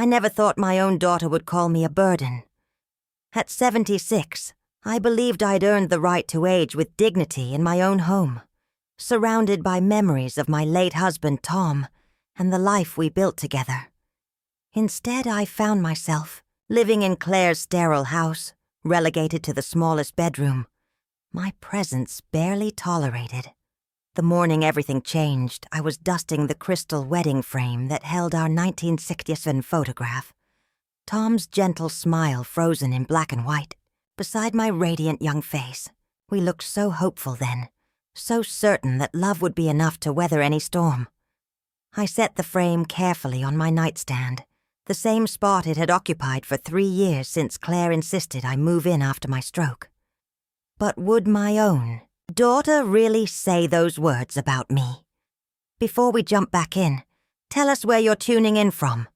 I never thought my own daughter would call me a burden. At 76, I believed I'd earned the right to age with dignity in my own home, surrounded by memories of my late husband Tom and the life we built together. Instead, I found myself living in Claire's sterile house, relegated to the smallest bedroom, my presence barely tolerated. The morning everything changed, I was dusting the crystal wedding frame that held our 1967 photograph, Tom's gentle smile frozen in black and white, beside my radiant young face. We looked so hopeful then, so certain that love would be enough to weather any storm. I set the frame carefully on my nightstand, the same spot it had occupied for 3 years since Claire insisted I move in after my stroke. But would my own daughter really say those words about me? Before we jump back in, tell us where you're tuning in from.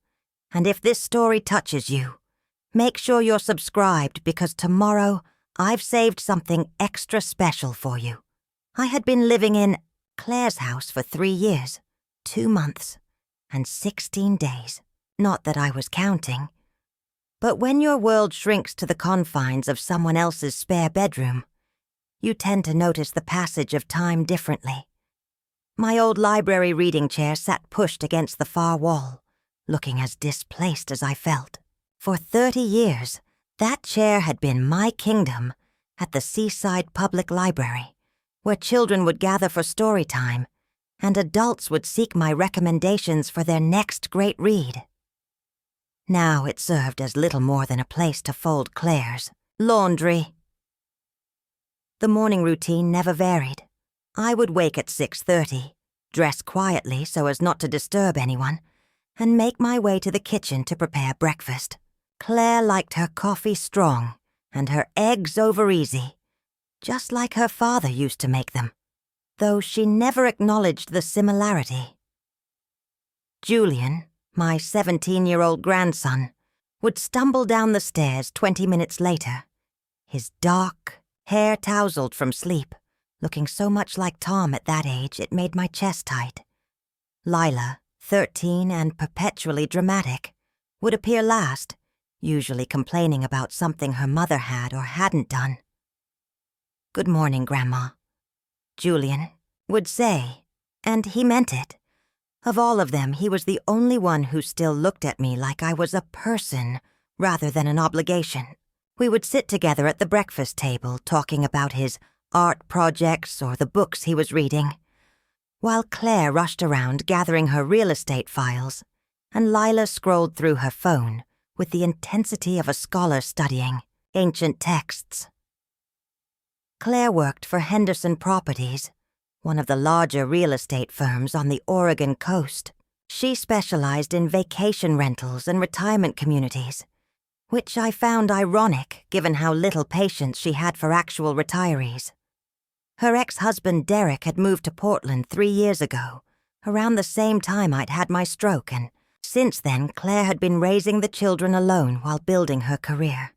And if this story touches you, make sure you're subscribed because tomorrow I've saved something extra special for you. I had been living in Claire's house for 3 years, 2 months, and 16 days. Not that I was counting. But when your world shrinks to the confines of someone else's spare bedroom, you tend to notice the passage of time differently. My old library reading chair sat pushed against the far wall, looking as displaced as I felt. For 30 years, that chair had been my kingdom at the Seaside Public Library, where children would gather for story time, and adults would seek my recommendations for their next great read. Now it served as little more than a place to fold Claire's laundry. The morning routine never varied. I would wake at 6:30, dress quietly so as not to disturb anyone, and make my way to the kitchen to prepare breakfast. Claire liked her coffee strong and her eggs over easy, just like her father used to make them, though she never acknowledged the similarity. Julian, my 17-year-old grandson, would stumble down the stairs 20 minutes later, his dark hair tousled from sleep, looking so much like Tom at that age it made my chest tight. Lila, 13 and perpetually dramatic, would appear last, usually complaining about something her mother had or hadn't done. "Good morning, Grandma," Julian would say, and he meant it. Of all of them, he was the only one who still looked at me like I was a person rather than an obligation. We would sit together at the breakfast table talking about his art projects or the books he was reading, while Claire rushed around gathering her real estate files, and Lila scrolled through her phone with the intensity of a scholar studying ancient texts. Claire worked for Henderson Properties, one of the larger real estate firms on the Oregon coast. She specialized in vacation rentals and retirement communities, which I found ironic given how little patience she had for actual retirees. Her ex-husband Derek had moved to Portland 3 years ago, around the same time I'd had my stroke, and since then Claire had been raising the children alone while building her career.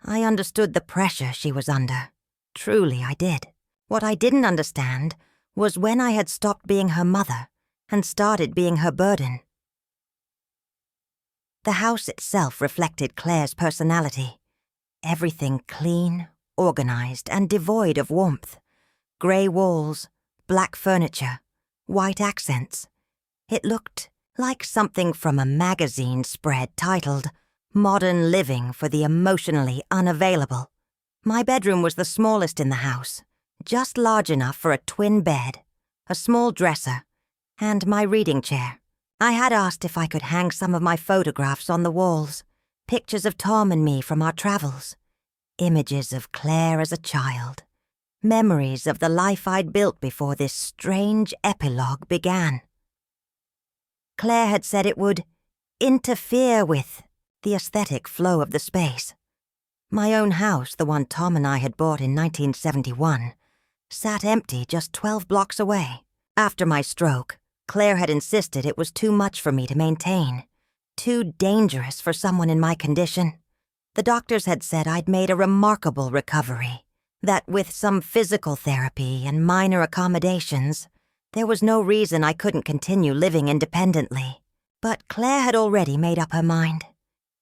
I understood the pressure she was under. Truly, I did. What I didn't understand was when I had stopped being her mother and started being her burden. The house itself reflected Claire's personality. Everything clean, organized, and devoid of warmth. Gray walls, black furniture, white accents. It looked like something from a magazine spread titled "Modern Living for the Emotionally Unavailable." My bedroom was the smallest in the house, just large enough for a twin bed, a small dresser, and my reading chair. I had asked if I could hang some of my photographs on the walls, pictures of Tom and me from our travels, images of Claire as a child, memories of the life I'd built before this strange epilogue began. Claire had said it would interfere with the aesthetic flow of the space. My own house, the one Tom and I had bought in 1971, sat empty just 12 blocks away. After my stroke, Claire had insisted it was too much for me to maintain, too dangerous for someone in my condition. The doctors had said I'd made a remarkable recovery, that with some physical therapy and minor accommodations, there was no reason I couldn't continue living independently. But Claire had already made up her mind.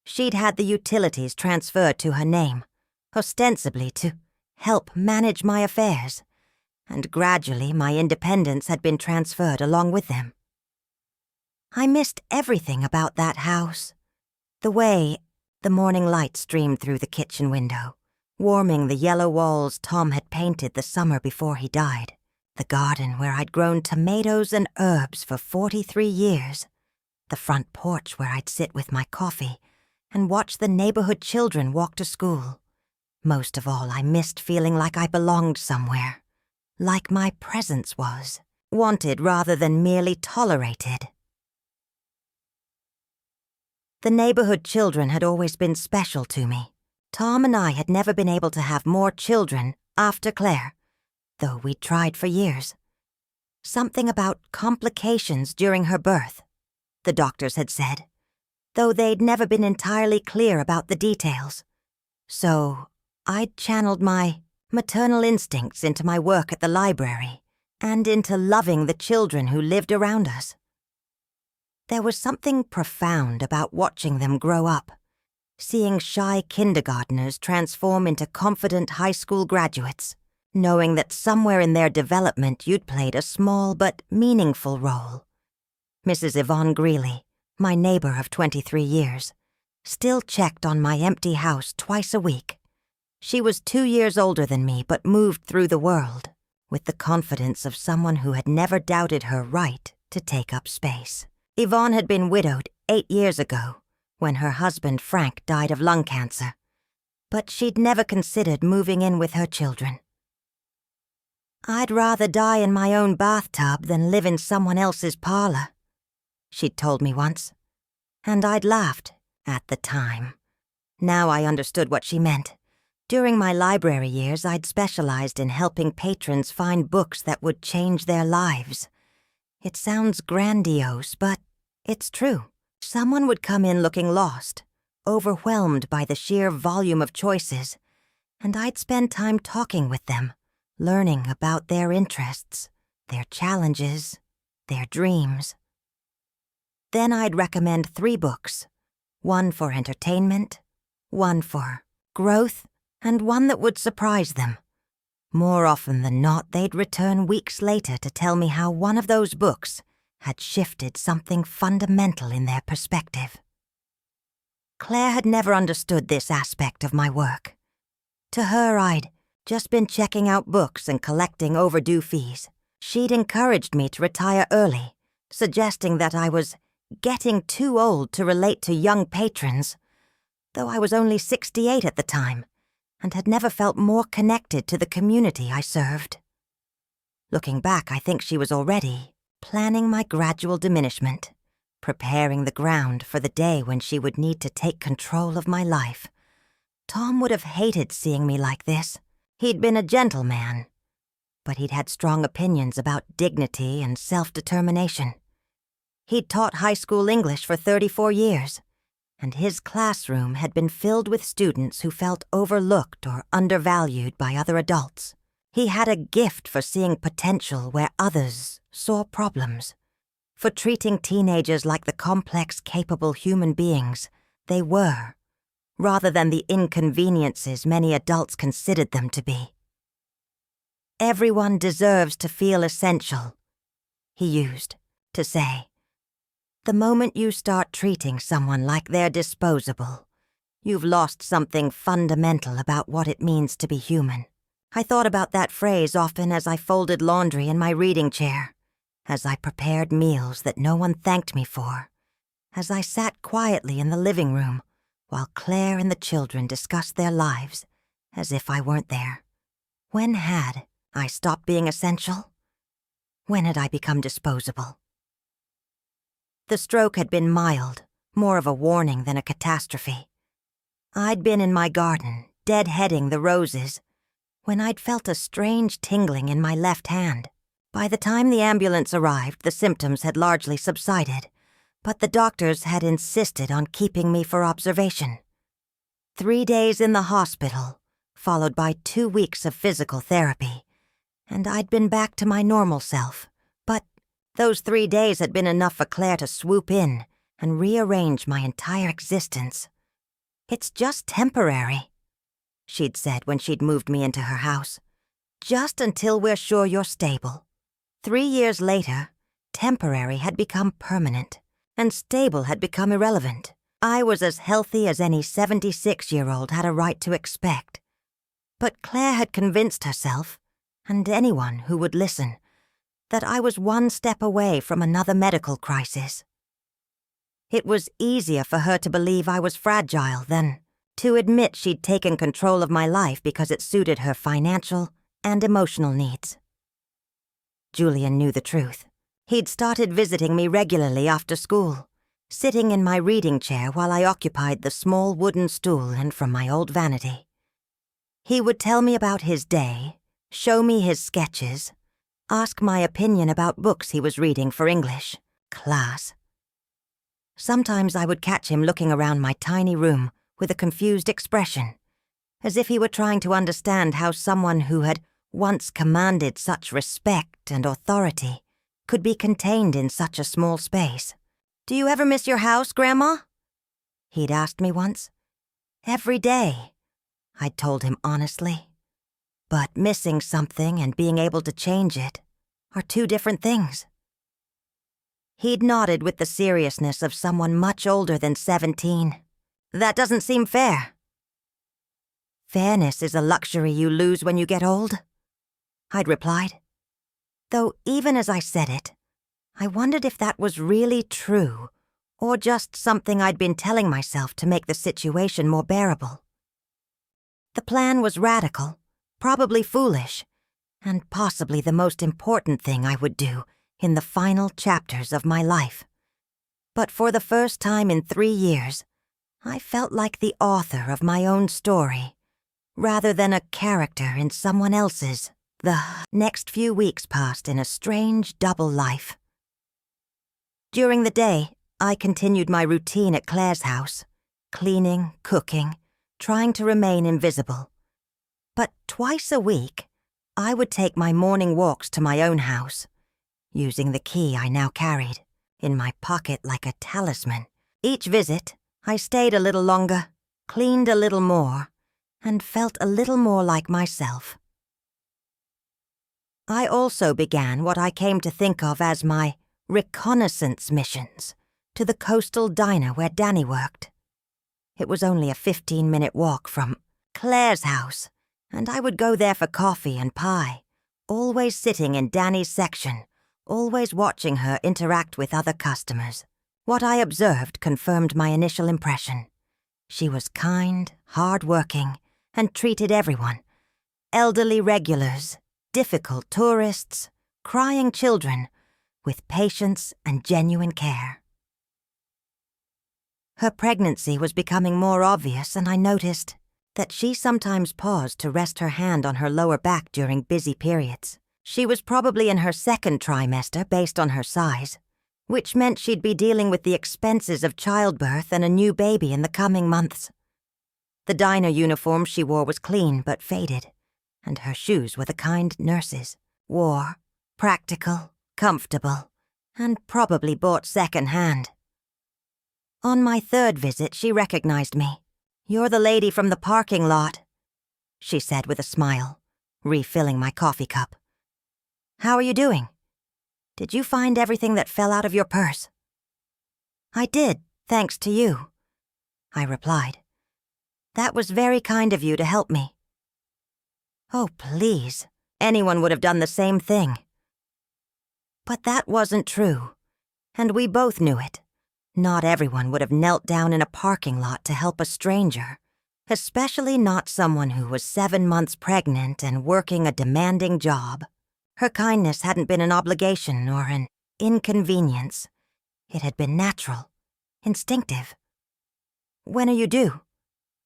She'd had the utilities transferred to her name, ostensibly to help manage my affairs, and gradually my independence had been transferred along with them. I missed everything about that house. The way the morning light streamed through the kitchen window, warming the yellow walls Tom had painted the summer before he died. The garden where I'd grown tomatoes and herbs for 43 years. The front porch where I'd sit with my coffee and watch the neighborhood children walk to school. Most of all, I missed feeling like I belonged somewhere, like my presence was, wanted rather than merely tolerated. The neighborhood children had always been special to me. Tom and I had never been able to have more children after Claire, though we'd tried for years. Something about complications during her birth, the doctors had said, though they'd never been entirely clear about the details. So I'd channeled my maternal instincts into my work at the library and into loving the children who lived around us. There was something profound about watching them grow up, seeing shy kindergartners transform into confident high school graduates, knowing that somewhere in their development you'd played a small but meaningful role. Mrs. Yvonne Greeley, my neighbor of 23 years, still checked on my empty house twice a week. She was 2 years older than me but moved through the world with the confidence of someone who had never doubted her right to take up space. Yvonne had been widowed 8 years ago when her husband Frank died of lung cancer, but she'd never considered moving in with her children. "I'd rather die in my own bathtub than live in someone else's parlor," she'd told me once, and I'd laughed at the time. Now I understood what she meant. During my library years, I'd specialized in helping patrons find books that would change their lives. It sounds grandiose, but it's true. Someone would come in looking lost, overwhelmed by the sheer volume of choices, and I'd spend time talking with them, learning about their interests, their challenges, their dreams. Then I'd recommend 3 books, one for entertainment, one for growth, and one that would surprise them. More often than not, they'd return weeks later to tell me how one of those books had shifted something fundamental in their perspective. Claire had never understood this aspect of my work. To her, I'd just been checking out books and collecting overdue fees. She'd encouraged me to retire early, suggesting that I was getting too old to relate to young patrons, though I was only 68 at the time and had never felt more connected to the community I served. Looking back, I think she was already planning my gradual diminishment, preparing the ground for the day when she would need to take control of my life. Tom would have hated seeing me like this. He'd been a gentleman, but he'd had strong opinions about dignity and self-determination. He'd taught high school English for 34 years, and his classroom had been filled with students who felt overlooked or undervalued by other adults. He had a gift for seeing potential where others saw problems, for treating teenagers like the complex, capable human beings they were, rather than the inconveniences many adults considered them to be. "Everyone deserves to feel essential," he used to say. "The moment you start treating someone like they're disposable, you've lost something fundamental about what it means to be human." I thought about that phrase often as I folded laundry in my reading chair, as I prepared meals that no one thanked me for, as I sat quietly in the living room while Claire and the children discussed their lives as if I weren't there. When had I stopped being essential? When had I become disposable? The stroke had been mild, more of a warning than a catastrophe. I'd been in my garden, deadheading the roses, when I'd felt a strange tingling in my left hand. By the time the ambulance arrived, the symptoms had largely subsided, but the doctors had insisted on keeping me for observation. 3 days in the hospital, followed by 2 weeks of physical therapy, and I'd been back to my normal self. But those 3 days had been enough for Claire to swoop in and rearrange my entire existence. It's just temporary, she'd said when she'd moved me into her house. Just until we're sure you're stable. 3 years later, temporary had become permanent, and stable had become irrelevant. I was as healthy as any 76-year-old had a right to expect. But Claire had convinced herself, and anyone who would listen, that I was one step away from another medical crisis. It was easier for her to believe I was fragile than to admit she'd taken control of my life because it suited her financial and emotional needs. Julian knew the truth. He'd started visiting me regularly after school, sitting in my reading chair while I occupied the small wooden stool and from my old vanity. He would tell me about his day, show me his sketches, ask my opinion about books he was reading for English class. Sometimes I would catch him looking around my tiny room with a confused expression, as if he were trying to understand how someone who had once commanded such respect and authority could be contained in such a small space. "Do you ever miss your house, Grandma?" he'd asked me once. "Every day," I'd told him honestly. But missing something and being able to change it are two different things. He'd nodded with the seriousness of someone much older than 17. "That doesn't seem fair." "Fairness is a luxury you lose when you get old," I'd replied. Though even as I said it, I wondered if that was really true, or just something I'd been telling myself to make the situation more bearable. The plan was radical, probably foolish, and possibly the most important thing I would do in the final chapters of my life. But for the first time in 3 years, I felt like the author of my own story, rather than a character in someone else's. The next few weeks passed in a strange double life. During the day, I continued my routine at Claire's house, cleaning, cooking, trying to remain invisible. But twice a week, I would take my morning walks to my own house, using the key I now carried in my pocket like a talisman. Each visit, I stayed a little longer, cleaned a little more, and felt a little more like myself. I also began what I came to think of as my reconnaissance missions to the coastal diner where Danny worked. It was only a 15-minute walk from Claire's house, and I would go there for coffee and pie, always sitting in Danny's section, always watching her interact with other customers. What I observed confirmed my initial impression. She was kind, hard-working, and treated everyone, elderly regulars, difficult tourists, crying children, with patience and genuine care. Her pregnancy was becoming more obvious, and I noticed that she sometimes paused to rest her hand on her lower back during busy periods. She was probably in her second trimester based on her size, which meant she'd be dealing with the expenses of childbirth and a new baby in the coming months. The diner uniform she wore was clean but faded, and her shoes were the kind nurses wore, practical, comfortable, and probably bought second-hand. On my third visit, she recognized me. "You're the lady from the parking lot," she said with a smile, refilling my coffee cup. "How are you doing? Did you find everything that fell out of your purse?" "I did, thanks to you," I replied. "That was very kind of you to help me." "Oh, please, anyone would have done the same thing." But that wasn't true, and we both knew it. Not everyone would have knelt down in a parking lot to help a stranger, especially not someone who was 7 months pregnant and working a demanding job. Her kindness hadn't been an obligation or an inconvenience. It had been natural, instinctive. "When are you due?"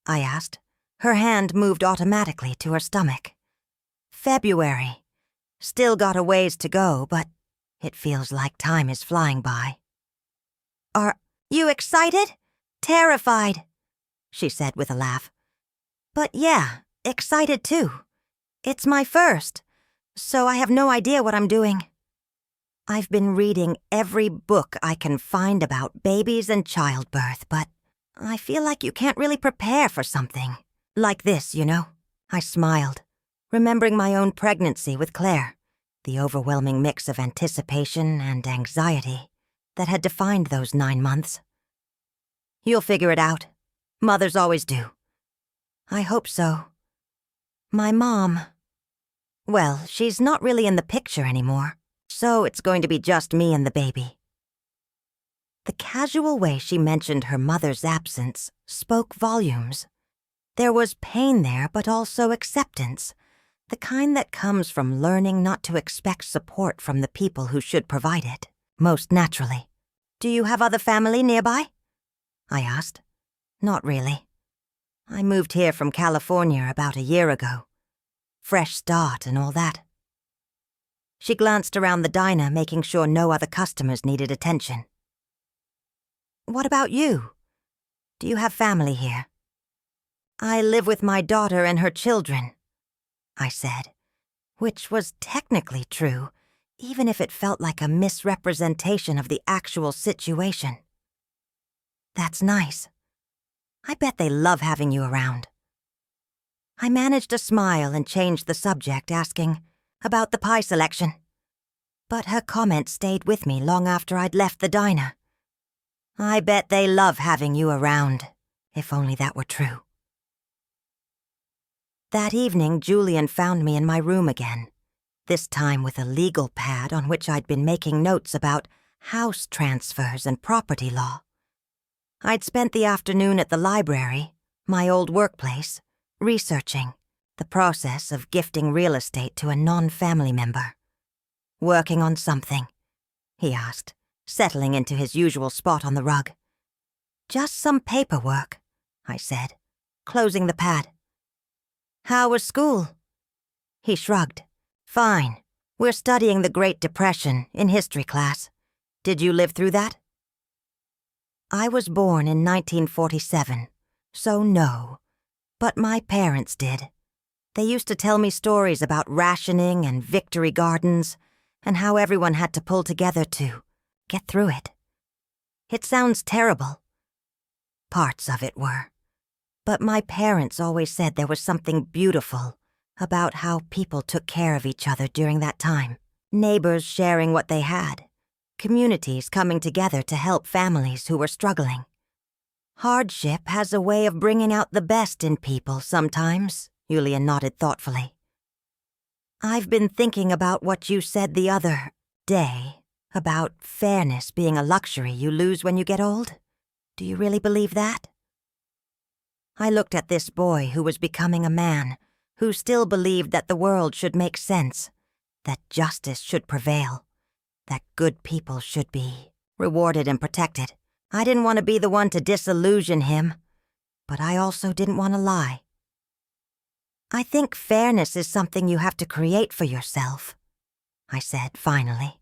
I asked. Her hand moved automatically to her stomach. "February. Still got a ways to go, but it feels like time is flying by." "Are you excited?" "Terrified," she said with a laugh. "But yeah, excited too. It's my first, so I have no idea what I'm doing." I've been reading every book I can find about babies and childbirth, but I feel like you can't really prepare for something like this, you know? I smiled, remembering my own pregnancy with Claire, the overwhelming mix of anticipation and anxiety that had defined those 9 months. You'll figure it out. Mothers always do. I hope so. My mom, well, she's not really in the picture anymore, so it's going to be just me and the baby. The casual way she mentioned her mother's absence spoke volumes. There was pain there, but also acceptance, the kind that comes from learning not to expect support from the people who should provide it, most naturally. Do you have other family nearby? I asked. Not really. I moved here from California about a year ago. Fresh start and all that. She glanced around the diner, making sure no other customers needed attention. What about you? Do you have family here? I live with my daughter and her children, I said, which was technically true, even if it felt like a misrepresentation of the actual situation. That's nice. I bet they love having you around. I managed a smile and changed the subject, asking about the pie selection. But her comment stayed with me long after I'd left the diner. I bet they love having you around, if only that were true. That evening, Julian found me in my room again, this time with a legal pad on which I'd been making notes about house transfers and property law. I'd spent the afternoon at the library, my old workplace, researching the process of gifting real estate to a non-family member. Working on something? He asked, settling into his usual spot on the rug. Just some paperwork, I said, closing the pad. How was school? He shrugged. Fine. We're studying the Great Depression in history class. Did you live through that? I was born in 1947, so no. But my parents did. They used to tell me stories about rationing and victory gardens, and how everyone had to pull together to get through it. It sounds terrible. Parts of it were. But my parents always said there was something beautiful about how people took care of each other during that time. Neighbors sharing what they had. Communities coming together to help families who were struggling. Hardship has a way of bringing out the best in people sometimes, Yulia nodded thoughtfully. I've been thinking about what you said the other day, about fairness being a luxury you lose when you get old. Do you really believe that? I looked at this boy who was becoming a man, who still believed that the world should make sense, that justice should prevail, that good people should be rewarded and protected. I didn't want to be the one to disillusion him, but I also didn't want to lie. I think fairness is something you have to create for yourself, I said finally.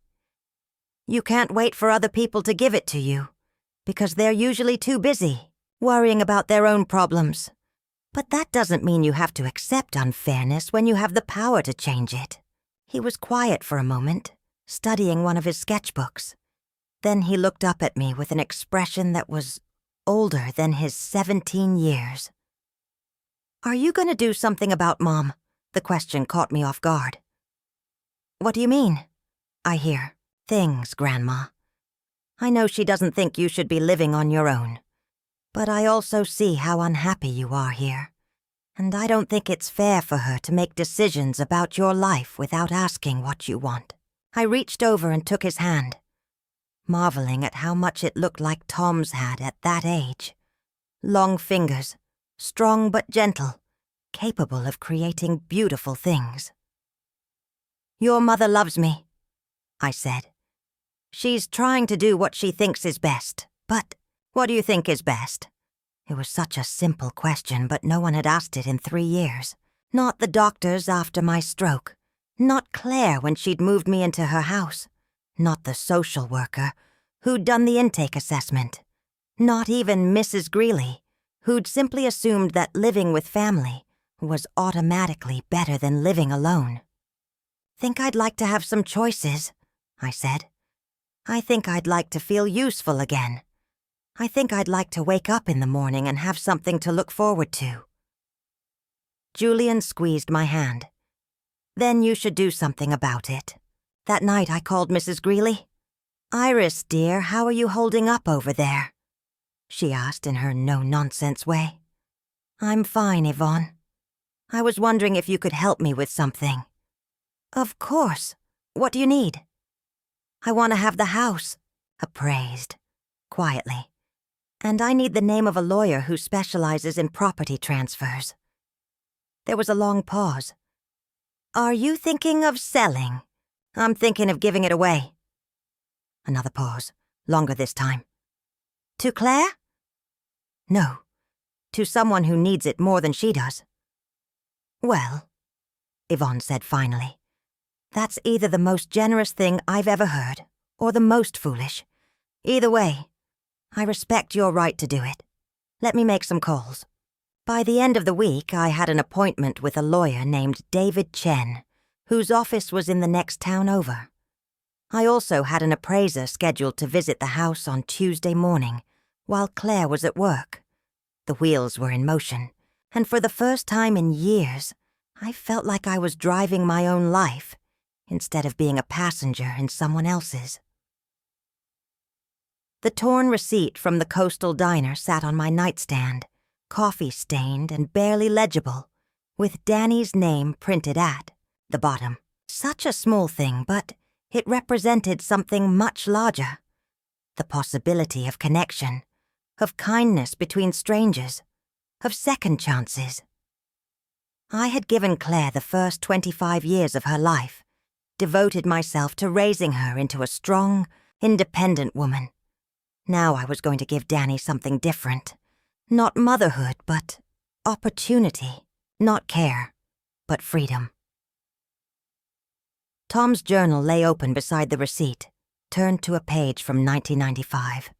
You can't wait for other people to give it to you, because they're usually too busy, worrying about their own problems. But that doesn't mean you have to accept unfairness when you have the power to change it. He was quiet for a moment, studying one of his sketchbooks. Then he looked up at me with an expression that was older than his 17 years. Are you going to do something about Mom? The question caught me off guard. What do you mean? I hear. Things, Grandma. I know she doesn't think you should be living on your own. But I also see how unhappy you are here. And I don't think it's fair for her to make decisions about your life without asking what you want. I reached over and took his hand, marveling at how much it looked like Tom's had at that age. Long fingers, strong but gentle, capable of creating beautiful things. Your mother loves me, I said. She's trying to do what she thinks is best, but what do you think is best? It was such a simple question, but no one had asked it in 3 years. Not the doctors after my stroke. Not Claire when she'd moved me into her house. Not the social worker who'd done the intake assessment. Not even Mrs. Greeley, who'd simply assumed that living with family was automatically better than living alone. Think I'd like to have some choices, I said. I think I'd like to feel useful again. I think I'd like to wake up in the morning and have something to look forward to." Julian squeezed my hand. "Then you should do something about it." That night I called Mrs. Greeley. "Iris, dear, how are you holding up over there?" she asked in her no-nonsense way. "I'm fine, Yvonne. I was wondering if you could help me with something." "Of course. What do you need?" "I want to have the house appraised, quietly. And I need the name of a lawyer who specializes in property transfers." There was a long pause. "Are you thinking of selling?" "I'm thinking of giving it away." Another pause, longer this time. "To Claire?" "No, to someone who needs it more than she does." "Well," Yvonne said finally, "that's either the most generous thing I've ever heard, or the most foolish. Either way, I respect your right to do it. Let me make some calls." By the end of the week, I had an appointment with a lawyer named David Chen, whose office was in the next town over. I also had an appraiser scheduled to visit the house on Tuesday morning, while Claire was at work. The wheels were in motion, and for the first time in years, I felt like I was driving my own life, instead of being a passenger in someone else's. The torn receipt from the coastal diner sat on my nightstand, coffee-stained and barely legible, with Danny's name printed at the bottom. Such a small thing, but it represented something much larger. The possibility of connection, of kindness between strangers, of second chances. I had given Claire the first 25 years of her life, devoted myself to raising her into a strong, independent woman. Now I was going to give Danny something different. Not motherhood, but opportunity. Not care, but freedom. Tom's journal lay open beside the receipt, turned to a page from 1995.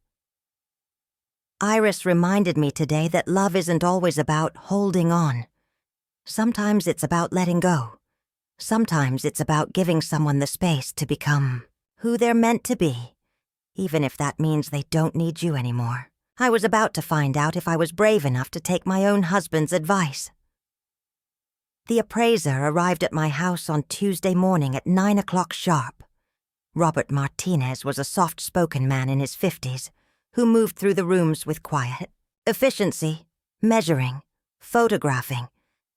Iris reminded me today that love isn't always about holding on. Sometimes it's about letting go. Sometimes it's about giving someone the space to become who they're meant to be, even if that means they don't need you anymore. I was about to find out if I was brave enough to take my own husband's advice. The appraiser arrived at my house on Tuesday morning at 9 o'clock sharp. Robert Martinez was a soft-spoken man in his 50s who moved through the rooms with quiet efficiency, measuring, photographing,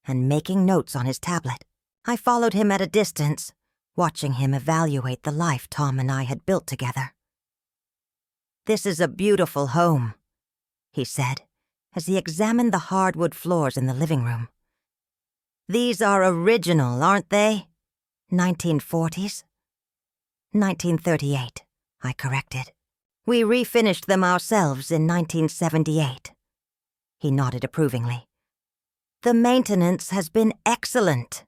and making notes on his tablet. I followed him at a distance, watching him evaluate the life Tom and I had built together. "This is a beautiful home," he said, as he examined the hardwood floors in the living room. "These are original, aren't they? 1940s? 1938, I corrected. We refinished them ourselves in 1978. He nodded approvingly. "The maintenance has been excellent.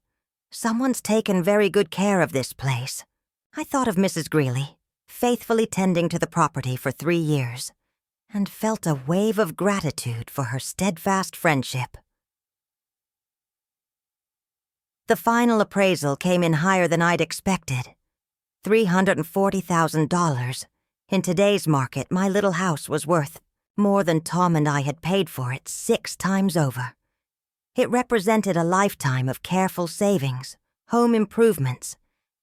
Someone's taken very good care of this place." I thought of Mrs. Greeley, faithfully tending to the property for 3 years, and felt a wave of gratitude for her steadfast friendship. The final appraisal came in higher than I'd expected. $340,000. In today's market, my little house was worth more than Tom and I had paid for it 6 times over. It represented a lifetime of careful savings, home improvements,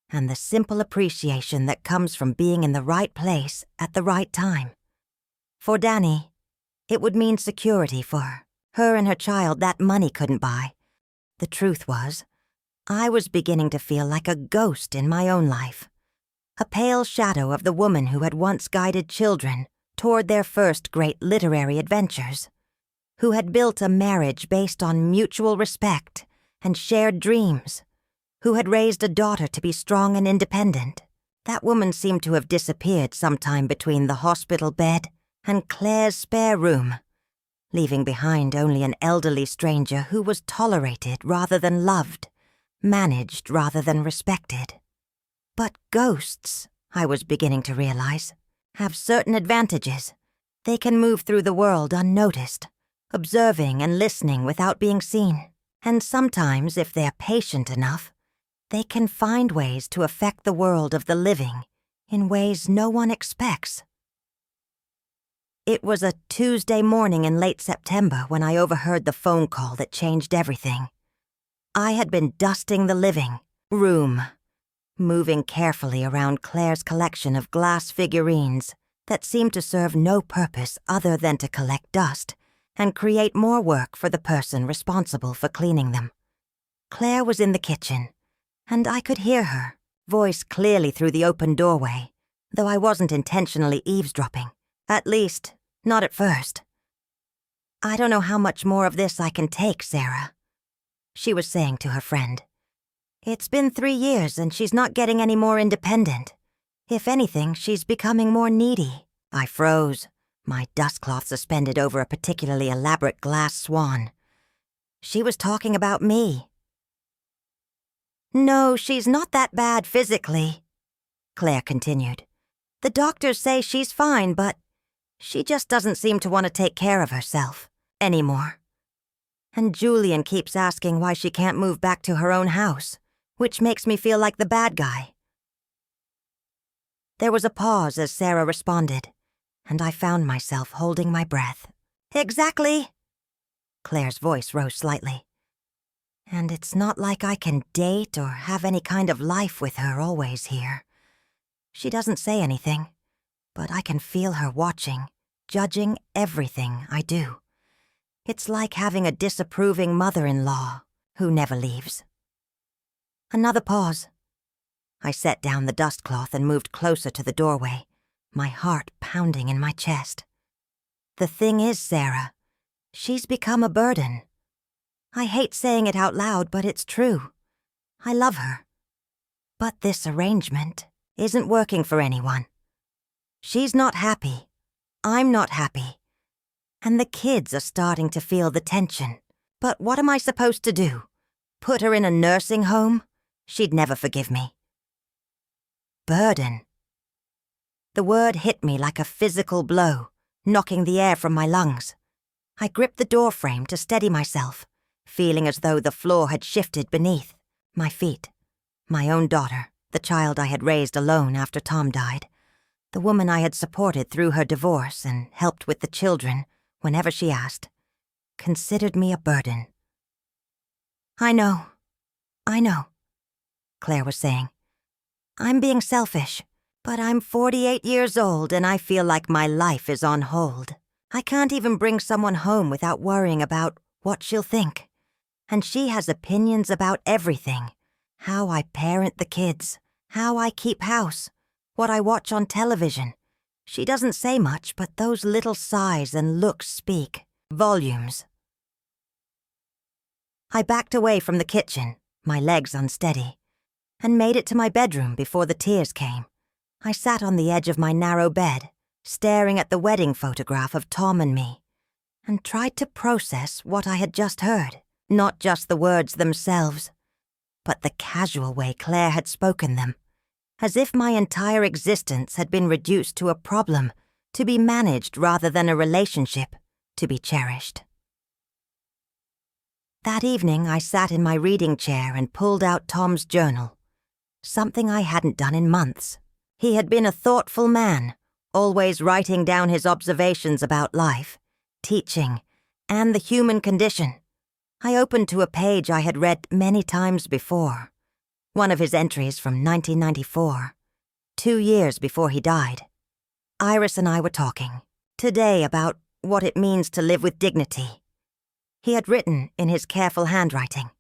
and the simple appreciation that comes from being in the right place at the right time. For Danny, it would mean security for her and her child that money couldn't buy. The truth was, I was beginning to feel like a ghost in my own life, a pale shadow of the woman who had once guided children toward their first great literary adventures, who had built a marriage based on mutual respect and shared dreams, who had raised a daughter to be strong and independent. That woman seemed to have disappeared sometime between the hospital bed and Claire's spare room, leaving behind only an elderly stranger who was tolerated rather than loved, managed rather than respected. But ghosts, I was beginning to realize, have certain advantages. They can move through the world unnoticed, observing and listening without being seen. And sometimes, if they're patient enough, they can find ways to affect the world of the living in ways no one expects. It was a Tuesday morning in late September when I overheard the phone call that changed everything. I had been dusting the living room, moving carefully around Claire's collection of glass figurines that seemed to serve no purpose other than to collect dust and create more work for the person responsible for cleaning them. Claire was in the kitchen, and I could hear her, voice clearly through the open doorway, though I wasn't intentionally eavesdropping. At least, not at first. "I don't know how much more of this I can take, Sarah," she was saying to her friend. "It's been 3 years and she's not getting any more independent. If anything, she's becoming more needy." I froze, my dustcloth suspended over a particularly elaborate glass swan. She was talking about me. "No, she's not that bad physically," Claire continued. "The doctors say she's fine, but she just doesn't seem to want to take care of herself anymore. And Julian keeps asking why she can't move back to her own house, which makes me feel like the bad guy." There was a pause as Sarah responded, and I found myself holding my breath. "Exactly." Claire's voice rose slightly. "And it's not like I can date or have any kind of life with her always here. She doesn't say anything, but I can feel her watching, judging everything I do. It's like having a disapproving mother-in-law who never leaves." Another pause. I set down the dustcloth and moved closer to the doorway, my heart pounding in my chest. "The thing is, Sarah, she's become a burden. I hate saying it out loud, but it's true. I love her. But this arrangement isn't working for anyone. She's not happy. I'm not happy. And the kids are starting to feel the tension. But what am I supposed to do? Put her in a nursing home? She'd never forgive me." Burden. The word hit me like a physical blow, knocking the air from my lungs. I gripped the doorframe to steady myself, feeling as though the floor had shifted beneath my feet. My own daughter, the child I had raised alone after Tom died, the woman I had supported through her divorce and helped with the children whenever she asked, considered me a burden. I know, Claire was saying. "I'm being selfish, but I'm 48 years old and I feel like my life is on hold. I can't even bring someone home without worrying about what she'll think. And she has opinions about everything. How I parent the kids, how I keep house, what I watch on television. She doesn't say much, but those little sighs and looks speak volumes." I backed away from the kitchen, my legs unsteady, and made it to my bedroom before the tears came. I sat on the edge of my narrow bed, staring at the wedding photograph of Tom and me, and tried to process what I had just heard, not just the words themselves, but the casual way Claire had spoken them, as if my entire existence had been reduced to a problem to be managed rather than a relationship to be cherished. That evening, I sat in my reading chair and pulled out Tom's journal, something I hadn't done in months. He had been a thoughtful man, always writing down his observations about life, teaching, and the human condition. I opened to a page I had read many times before, one of his entries from 1994, 2 years before he died. Iris and I were talking today about what it means to live with dignity. He had written in his careful handwriting,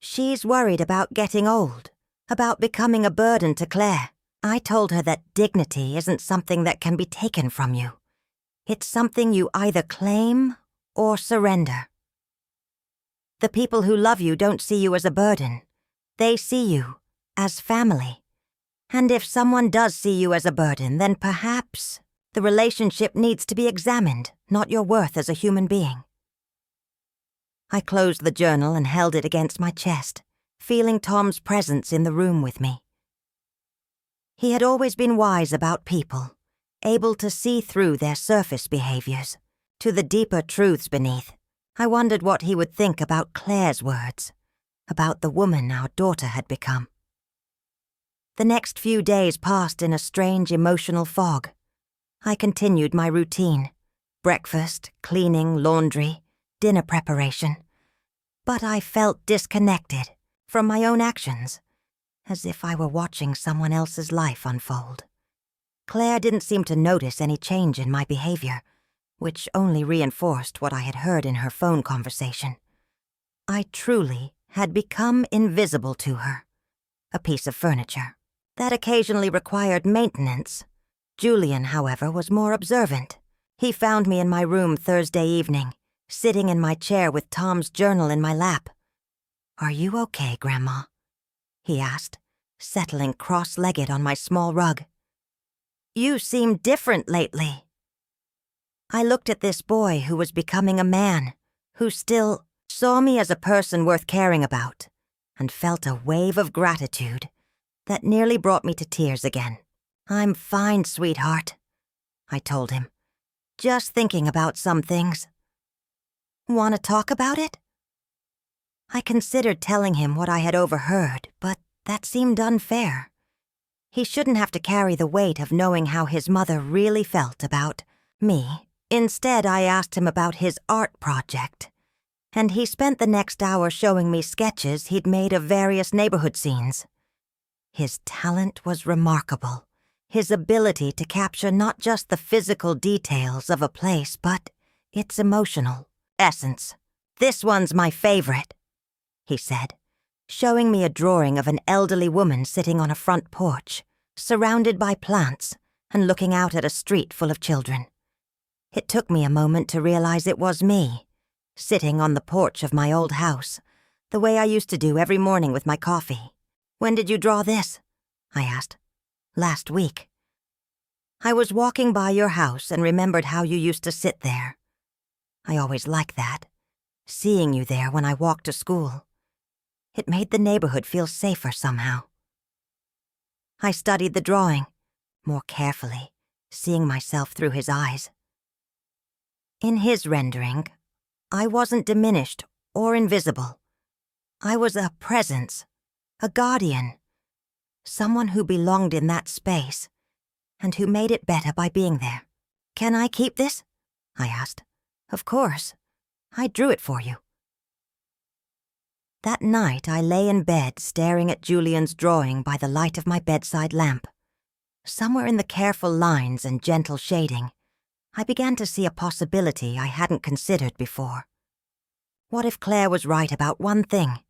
"She's worried about getting old, about becoming a burden to Claire. I told her that dignity isn't something that can be taken from you. It's something you either claim or surrender. The people who love you don't see you as a burden. They see you as family. And if someone does see you as a burden, then perhaps the relationship needs to be examined, not your worth as a human being." I closed the journal and held it against my chest, feeling Tom's presence in the room with me. He had always been wise about people, able to see through their surface behaviors to the deeper truths beneath. I wondered what he would think about Claire's words, about the woman our daughter had become. The next few days passed in a strange emotional fog. I continued my routine: breakfast, cleaning, laundry, dinner preparation. But I felt disconnected from my own actions, as if I were watching someone else's life unfold. Claire didn't seem to notice any change in my behavior, which only reinforced what I had heard in her phone conversation. I truly had become invisible to her, a piece of furniture that occasionally required maintenance. Julian, however, was more observant. He found me in my room Thursday evening, sitting in my chair with Tom's journal in my lap. "Are you okay, Grandma?" he asked, settling cross-legged on my small rug. "You seem different lately." I looked at this boy who was becoming a man, who still saw me as a person worth caring about, and felt a wave of gratitude that nearly brought me to tears again. "I'm fine, sweetheart," I told him, "just thinking about some things." "Want to talk about it?" I considered telling him what I had overheard, but that seemed unfair. He shouldn't have to carry the weight of knowing how his mother really felt about me. Instead, I asked him about his art project, and he spent the next hour showing me sketches he'd made of various neighborhood scenes. His talent was remarkable, his ability to capture not just the physical details of a place, but its emotional essence. "This one's my favorite," he said, showing me a drawing of an elderly woman sitting on a front porch, surrounded by plants and looking out at a street full of children. It took me a moment to realize it was me, sitting on the porch of my old house, the way I used to do every morning with my coffee. "When did you draw this?" I asked. "Last week. I was walking by your house and remembered how you used to sit there. I always liked that, seeing you there when I walked to school. It made the neighborhood feel safer somehow." I studied the drawing, more carefully, seeing myself through his eyes. In his rendering, I wasn't diminished or invisible. I was a presence, a guardian, someone who belonged in that space, and who made it better by being there. "Can I keep this?" I asked. "Of course. I drew it for you." That night I lay in bed staring at Julian's drawing by the light of my bedside lamp. Somewhere in the careful lines and gentle shading, I began to see a possibility I hadn't considered before. What if Claire was right about one thing,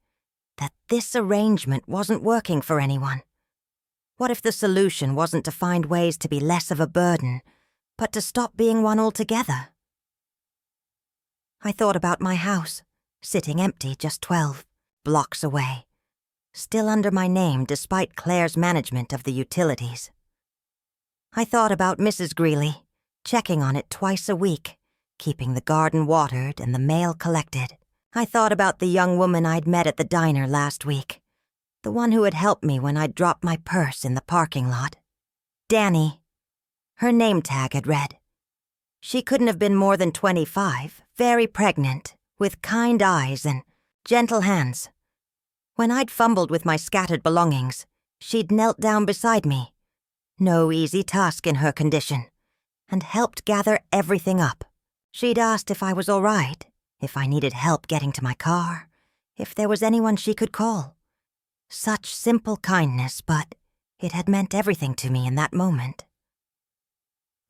that this arrangement wasn't working for anyone? What if the solution wasn't to find ways to be less of a burden, but to stop being one altogether? I thought about my house, sitting empty just 12 blocks away, still under my name despite Claire's management of the utilities. I thought about Mrs. Greeley, checking on it twice a week, keeping the garden watered and the mail collected. I thought about the young woman I'd met at the diner last week, the one who had helped me when I'd dropped my purse in the parking lot. Danny. Her name tag had read. She couldn't have been more than 25, very pregnant, with kind eyes and gentle hands. When I'd fumbled with my scattered belongings, she'd knelt down beside me, no easy task in her condition, and helped gather everything up. She'd asked if I was all right, if I needed help getting to my car, if there was anyone she could call. Such simple kindness, but it had meant everything to me in that moment.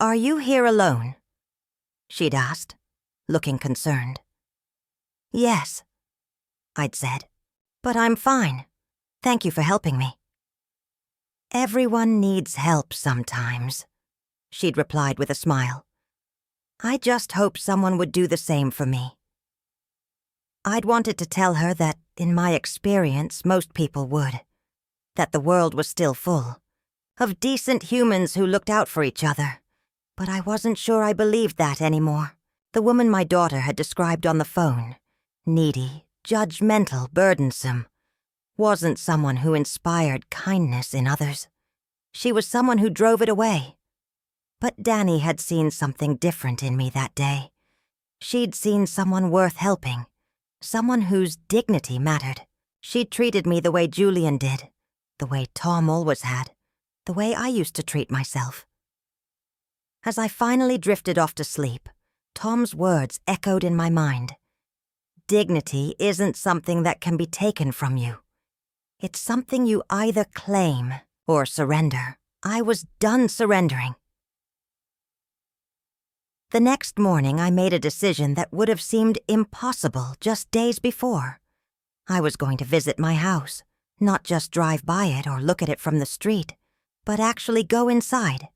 "Are you here alone?" she'd asked, looking concerned. "Yes," I'd said, "but I'm fine. Thank you for helping me." "Everyone needs help sometimes," she'd replied with a smile. "I just hope someone would do the same for me." I'd wanted to tell her that, in my experience, most people would. That the world was still full of decent humans who looked out for each other. But I wasn't sure I believed that anymore. The woman my daughter had described on the phone, needy, judgmental, burdensome, wasn't someone who inspired kindness in others. She was someone who drove it away. But Danny had seen something different in me that day. She'd seen someone worth helping, someone whose dignity mattered. She'd treated me the way Julian did, the way Tom always had. the way I used to treat myself. As I finally drifted off to sleep, Tom's words echoed in my mind. Dignity isn't something that can be taken from you. It's something you either claim or surrender. I was done surrendering. The next morning, I made a decision that would have seemed impossible just days before. I was going to visit my house, not just drive by it or look at it from the street, but actually go inside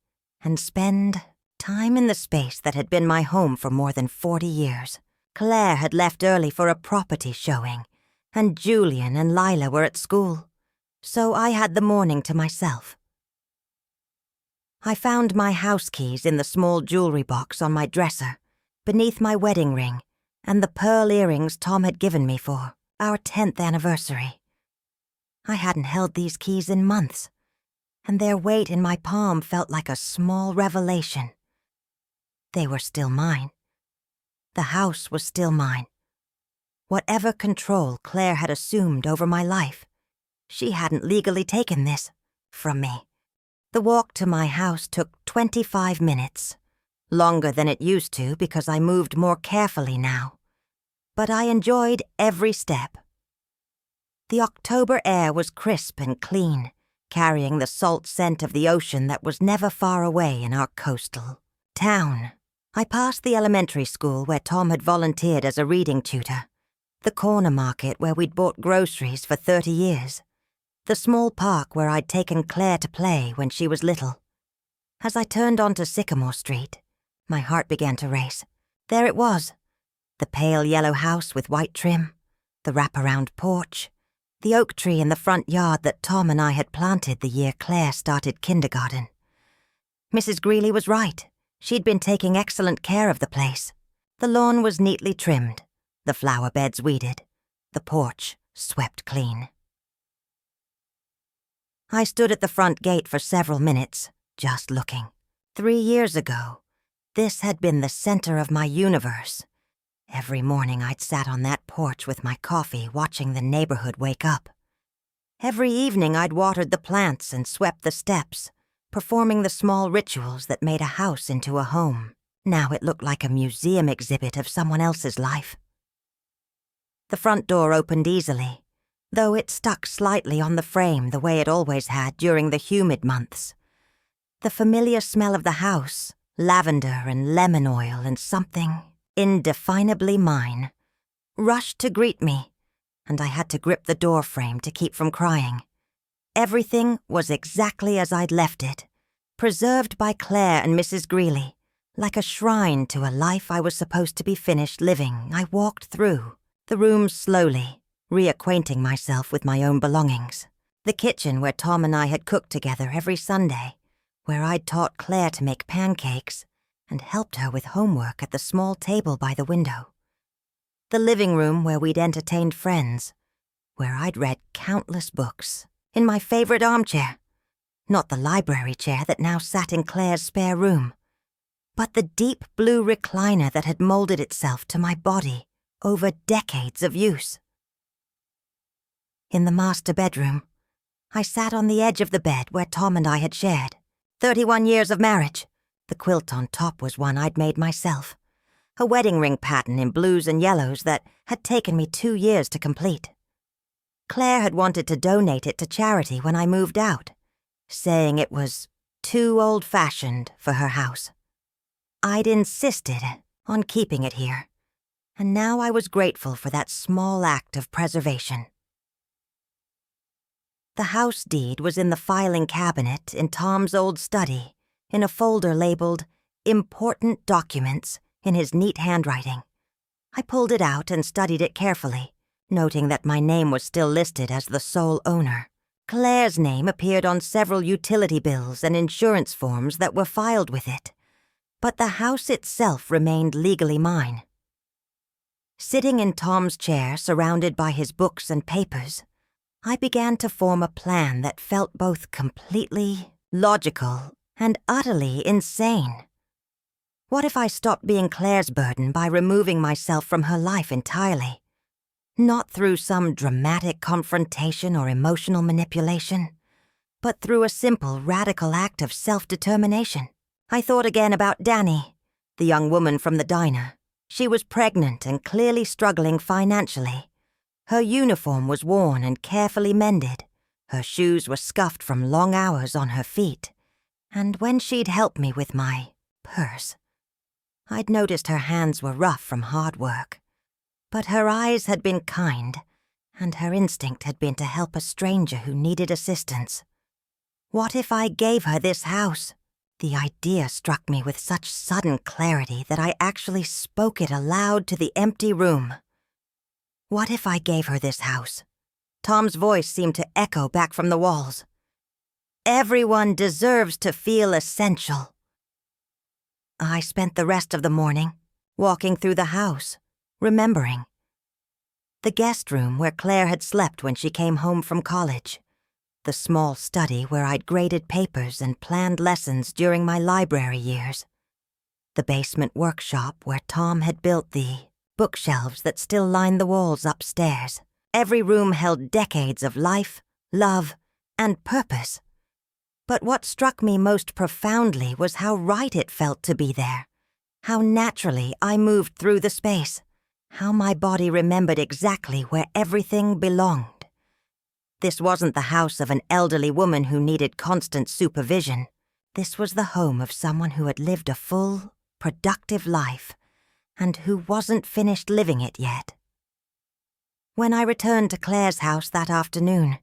and spend time in the space that had been my home for more than 40 years. Claire had left early for a property showing, and Julian and Lila were at school, so I had the morning to myself. I found my house keys in the small jewelry box on my dresser, beneath my wedding ring and the pearl earrings Tom had given me for our 10th anniversary. I hadn't held these keys in months, and their weight in my palm felt like a small revelation. They were still mine. The house was still mine. Whatever control Claire had assumed over my life, she hadn't legally taken this from me. The walk to my house took 25 minutes, longer than it used to because I moved more carefully now. But I enjoyed every step. The October air was crisp and clean, carrying the salt scent of the ocean that was never far away in our coastal town. I passed the elementary school where Tom had volunteered as a reading tutor, the corner market where we'd bought groceries for 30 years, the small park where I'd taken Claire to play when she was little. As I turned onto Sycamore Street, my heart began to race. There it was, the pale yellow house with white trim, the wraparound porch, the oak tree in the front yard that Tom and I had planted the year Claire started kindergarten. Mrs. Greeley was right. She'd been taking excellent care of the place. The lawn was neatly trimmed, the flower beds weeded, the porch swept clean. I stood at the front gate for several minutes, just looking. 3 years ago, this had been the center of my universe. Every morning I'd sat on that porch with my coffee watching the neighborhood wake up. Every evening I'd watered the plants and swept the steps, performing the small rituals that made a house into a home. Now it looked like a museum exhibit of someone else's life. The front door opened easily, though it stuck slightly on the frame the way it always had during the humid months. The familiar smell of the house, lavender and lemon oil and something indefinably mine, rushed to greet me, and I had to grip the door frame to keep from crying. Everything was exactly as I'd left it, preserved by Claire and Mrs. Greeley, like a shrine to a life I was supposed to be finished living. I walked through the rooms slowly, reacquainting myself with my own belongings. The kitchen where Tom and I had cooked together every Sunday, where I'd taught Claire to make pancakes and helped her with homework at the small table by the window. The living room where we'd entertained friends, where I'd read countless books, in my favorite armchair, not the library chair that now sat in Claire's spare room, but the deep blue recliner that had molded itself to my body over decades of use. In the master bedroom, I sat on the edge of the bed where Tom and I had shared. 31 years of marriage. The quilt on top was one I'd made myself, a wedding ring pattern in blues and yellows that had taken me 2 years to complete. Claire had wanted to donate it to charity when I moved out, saying it was too old-fashioned for her house. I'd insisted on keeping it here, and now I was grateful for that small act of preservation. The house deed was in the filing cabinet in Tom's old study, in a folder labeled Important Documents in his neat handwriting. I pulled it out and studied it carefully, noting that my name was still listed as the sole owner. Claire's name appeared on several utility bills and insurance forms that were filed with it, but the house itself remained legally mine. Sitting in Tom's chair, surrounded by his books and papers, I began to form a plan that felt both completely logical and utterly insane. What if I stopped being Claire's burden by removing myself from her life entirely? Not through some dramatic confrontation or emotional manipulation, but through a simple, radical act of self-determination. I thought again about Danny, the young woman from the diner. She was pregnant and clearly struggling financially. Her uniform was worn and carefully mended. Her shoes were scuffed from long hours on her feet. And when she'd helped me with my purse, I'd noticed her hands were rough from hard work. But her eyes had been kind, and her instinct had been to help a stranger who needed assistance. What if I gave her this house? The idea struck me with such sudden clarity that I actually spoke it aloud to the empty room. What if I gave her this house? Tom's voice seemed to echo back from the walls. Everyone deserves to feel essential. I spent the rest of the morning walking through the house, remembering. The guest room where Claire had slept when she came home from college. The small study where I'd graded papers and planned lessons during my library years. The basement workshop where Tom had built the bookshelves that still lined the walls upstairs. Every room held decades of life, love, and purpose. But what struck me most profoundly was how right it felt to be there. How naturally I moved through the space. How my body remembered exactly where everything belonged. This wasn't the house of an elderly woman who needed constant supervision. This was the home of someone who had lived a full, productive life, and who wasn't finished living it yet. When I returned to Claire's house that afternoon,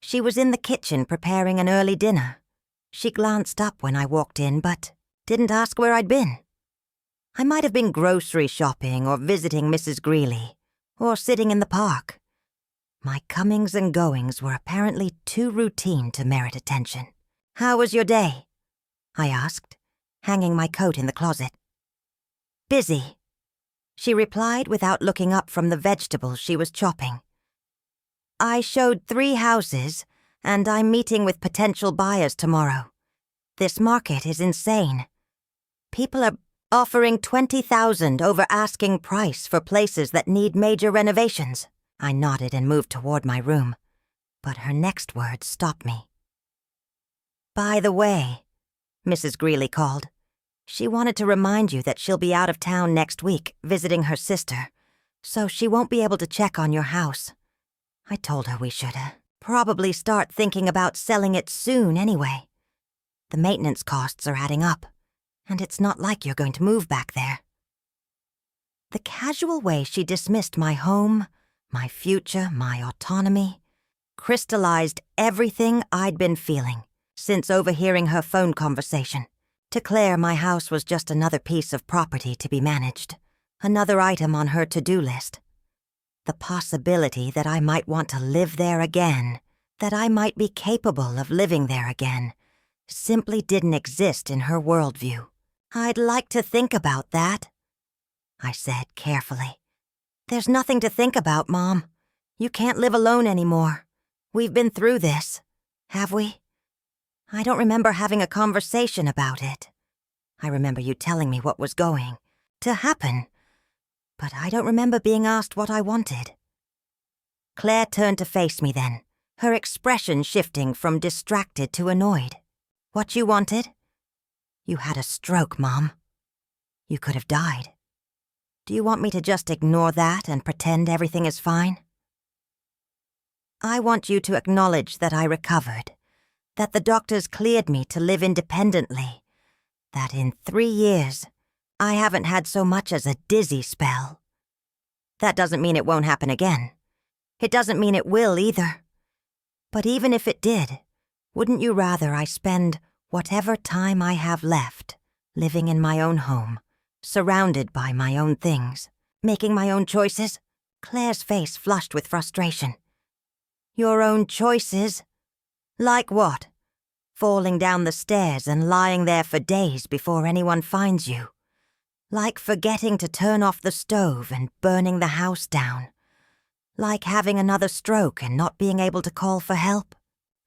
she was in the kitchen preparing an early dinner. She glanced up when I walked in, but didn't ask where I'd been. I might have been grocery shopping or visiting Mrs. Greeley, or sitting in the park. My comings and goings were apparently too routine to merit attention. "How was your day?" I asked, hanging my coat in the closet. "Busy," she replied without looking up from the vegetables she was chopping. "I showed 3 houses, and I'm meeting with potential buyers tomorrow. This market is insane. People are offering $20,000 over asking price for places that need major renovations." I nodded and moved toward my room, but her next words stopped me. "By the way," Mrs. Greeley called, "she wanted to remind you that she'll be out of town next week visiting her sister, so she won't be able to check on your house. I told her we should probably start thinking about selling it soon anyway. The maintenance costs are adding up, and it's not like you're going to move back there." The casual way she dismissed my home, my future, my autonomy, crystallized everything I'd been feeling since overhearing her phone conversation. To Claire, my house was just another piece of property to be managed, another item on her to-do list. The possibility that I might want to live there again, that I might be capable of living there again, simply didn't exist in her worldview. "I'd like to think about that," I said carefully. "There's nothing to think about, Mom. You can't live alone anymore. We've been through this, have we? I don't remember having a conversation about it. I remember you telling me what was going to happen, but I don't remember being asked what I wanted." Claire turned to face me then, her expression shifting from distracted to annoyed. "What you wanted? You had a stroke, Mom. You could have died. Do you want me to just ignore that and pretend everything is fine?" "I want you to acknowledge that I recovered, that the doctors cleared me to live independently, that in 3 years, I haven't had so much as a dizzy spell. That doesn't mean it won't happen again. It doesn't mean it will either. But even if it did, wouldn't you rather I spend whatever time I have left living in my own home, surrounded by my own things, making my own choices?" Claire's face flushed with frustration. "Your own choices? Like what? Falling down the stairs and lying there for days before anyone finds you? Like forgetting to turn off the stove and burning the house down? Like having another stroke and not being able to call for help?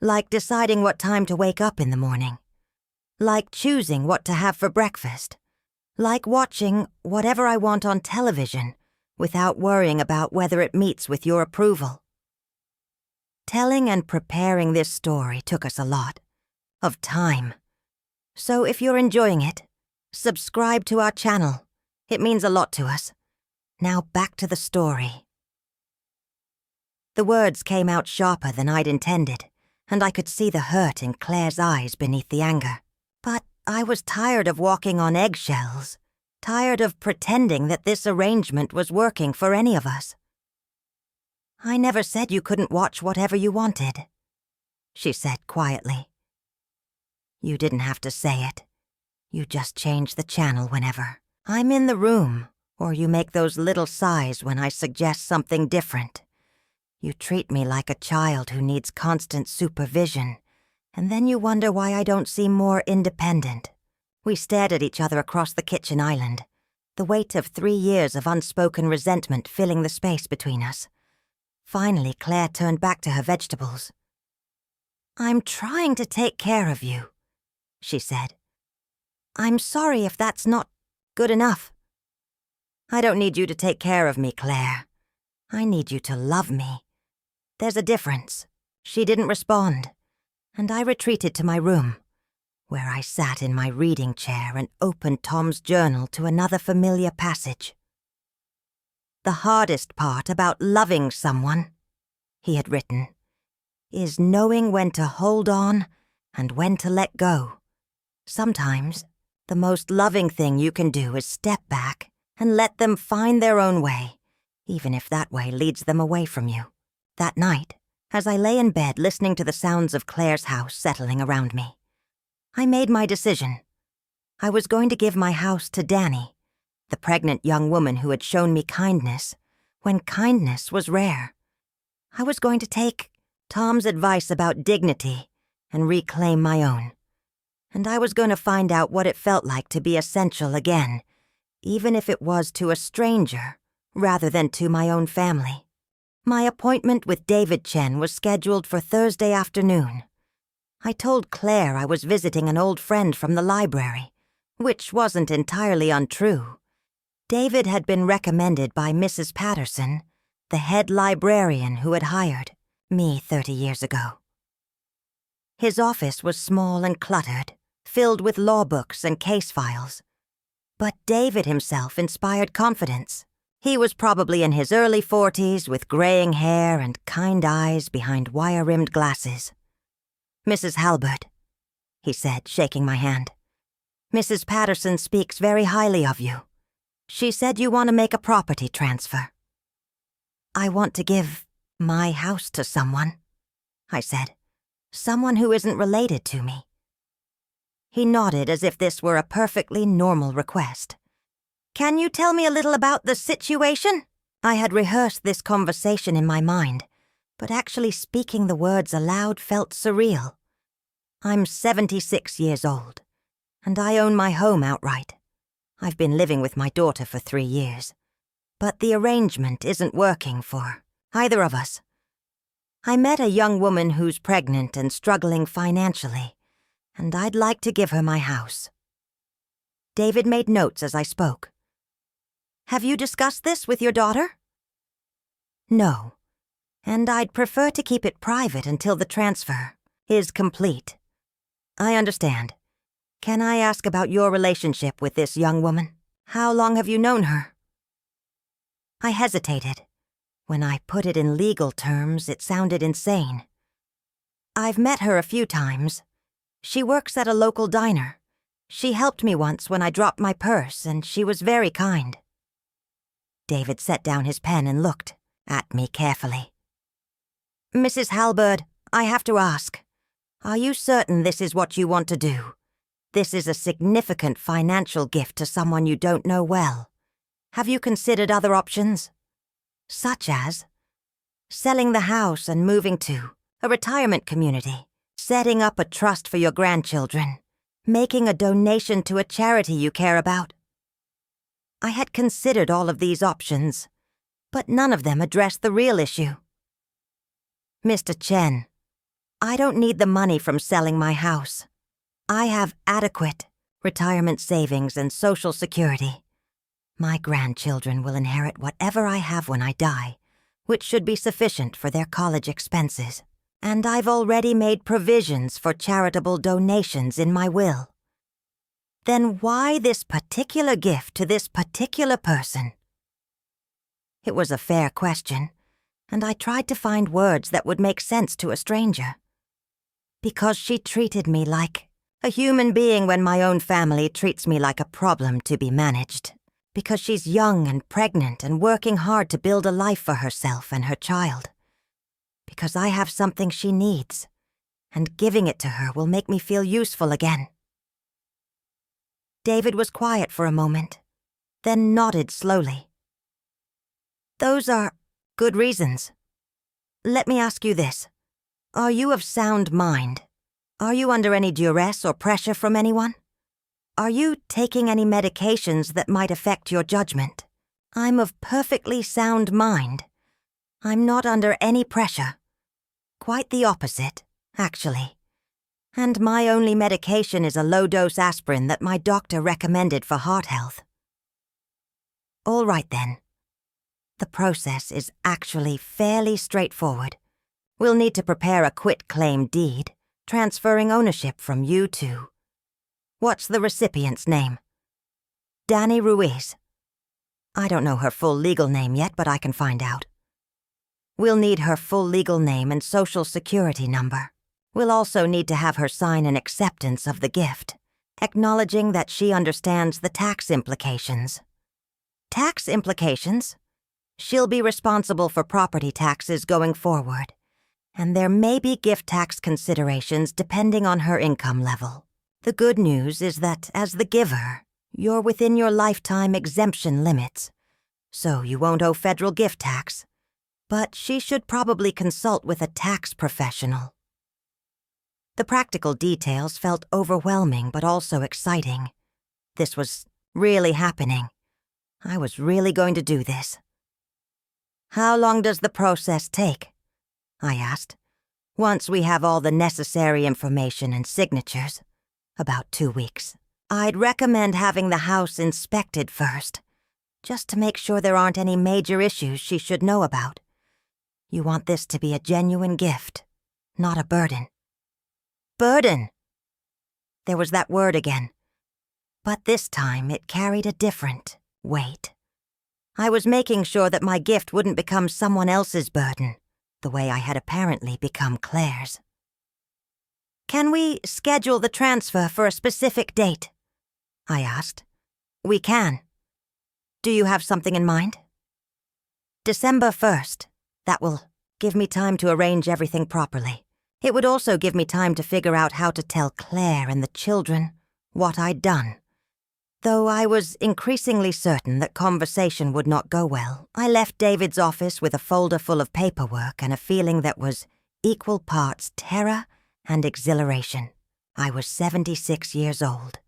Like deciding what time to wake up in the morning? Like choosing what to have for breakfast? Like watching whatever I want on television without worrying about whether it meets with your approval?" Telling and preparing this story took us a lot of time. So if you're enjoying it, subscribe to our channel. It means a lot to us. Now back to the story. The words came out sharper than I'd intended, and I could see the hurt in Claire's eyes beneath the anger. But I was tired of walking on eggshells, tired of pretending that this arrangement was working for any of us. "I never said you couldn't watch whatever you wanted," she said quietly. "You didn't have to say it. You just change the channel whenever I'm in the room, or you make those little sighs when I suggest something different. You treat me like a child who needs constant supervision, and then you wonder why I don't seem more independent." We stared at each other across the kitchen island, the weight of 3 years of unspoken resentment filling the space between us. Finally, Claire turned back to her vegetables. "I'm trying to take care of you," she said. "I'm sorry if that's not good enough." "I don't need you to take care of me, Claire. I need you to love me. There's a difference." She didn't respond, and I retreated to my room, where I sat in my reading chair and opened Tom's journal to another familiar passage. "The hardest part about loving someone," he had written, "is knowing when to hold on and when to let go. Sometimes, the most loving thing you can do is step back and let them find their own way, even if that way leads them away from you." That night, as I lay in bed listening to the sounds of Claire's house settling around me, I made my decision. I was going to give my house to Danny, the pregnant young woman who had shown me kindness when kindness was rare. I was going to take Tom's advice about dignity and reclaim my own. And I was going to find out what it felt like to be essential again, even if it was to a stranger rather than to my own family. My appointment with David Chen was scheduled for Thursday afternoon. I told Claire I was visiting an old friend from the library, which wasn't entirely untrue. David had been recommended by Mrs. Patterson, the head librarian who had hired me 30 years ago. His office was small and cluttered, filled with law books and case files. But David himself inspired confidence. He was probably in his early 40s with graying hair and kind eyes behind wire-rimmed glasses. "Mrs. Halbert," he said, shaking my hand. "Mrs. Patterson speaks very highly of you. She said you want to make a property transfer." "I want to give my house to someone," I said. "Someone who isn't related to me." He nodded as if this were a perfectly normal request. "Can you tell me a little about the situation?" I had rehearsed this conversation in my mind, but actually speaking the words aloud felt surreal. I'm 76 years old, and I own my home outright. I've been living with my daughter for 3 years, but the arrangement isn't working for either of us. I met a young woman who's pregnant and struggling financially, and I'd like to give her my house. David made notes as I spoke. "Have you discussed this with your daughter?" "No, and I'd prefer to keep it private until the transfer is complete." "I understand. Can I ask about your relationship with this young woman? How long have you known her?" I hesitated. When I put it in legal terms, it sounded insane. "I've met her a few times. She works at a local diner. She helped me once when I dropped my purse, and she was very kind." David set down his pen and looked at me carefully. "Mrs. Halbert, I have to ask. Are you certain this is what you want to do? This is a significant financial gift to someone you don't know well. Have you considered other options? Such as selling the house and moving to a retirement community, setting up a trust for your grandchildren, making a donation to a charity you care about?" I had considered all of these options, but none of them addressed the real issue. "Mr. Chen, I don't need the money from selling my house. I have adequate retirement savings and Social Security. My grandchildren will inherit whatever I have when I die, which should be sufficient for their college expenses. And I've already made provisions for charitable donations in my will. Then why this particular gift to this particular person? It was a fair question, and I tried to find words that would make sense to a stranger. Because she treated me like a human being when my own family treats me like a problem to be managed. Because she's young and pregnant and working hard to build a life for herself and her child. Because I have something she needs, and giving it to her will make me feel useful again. David was quiet for a moment, then nodded slowly. Those are good reasons. Let me ask you this. Are you of sound mind? Are you under any duress or pressure from anyone? Are you taking any medications that might affect your judgment? I'm of perfectly sound mind. I'm not under any pressure. Quite the opposite, actually. And my only medication is a low-dose aspirin that my doctor recommended for heart health. All right then. The process is actually fairly straightforward. We'll need to prepare a quitclaim deed, transferring ownership from you to... What's the recipient's name? Danny Ruiz. I don't know her full legal name yet, but I can find out. We'll need her full legal name and social security number. We'll also need to have her sign an acceptance of the gift, acknowledging that she understands the tax implications. Tax implications? She'll be responsible for property taxes going forward, and there may be gift tax considerations depending on her income level. The good news is that, as the giver, you're within your lifetime exemption limits, so you won't owe federal gift tax. But she should probably consult with a tax professional. The practical details felt overwhelming but also exciting. This was really happening. I was really going to do this. How long does the process take? I asked. Once we have all the necessary information and signatures. About 2 weeks. I'd recommend having the house inspected first, just to make sure there aren't any major issues she should know about. You want this to be a genuine gift, not a burden. Burden! There was that word again. But this time it carried a different weight. I was making sure that my gift wouldn't become someone else's burden, the way I had apparently become Claire's. Can we schedule the transfer for a specific date? I asked. We can. Do you have something in mind? December 1st. That will give me time to arrange everything properly. It would also give me time to figure out how to tell Claire and the children what I'd done. Though I was increasingly certain that conversation would not go well, I left David's office with a folder full of paperwork and a feeling that was equal parts terror and exhilaration. I was 76 years old,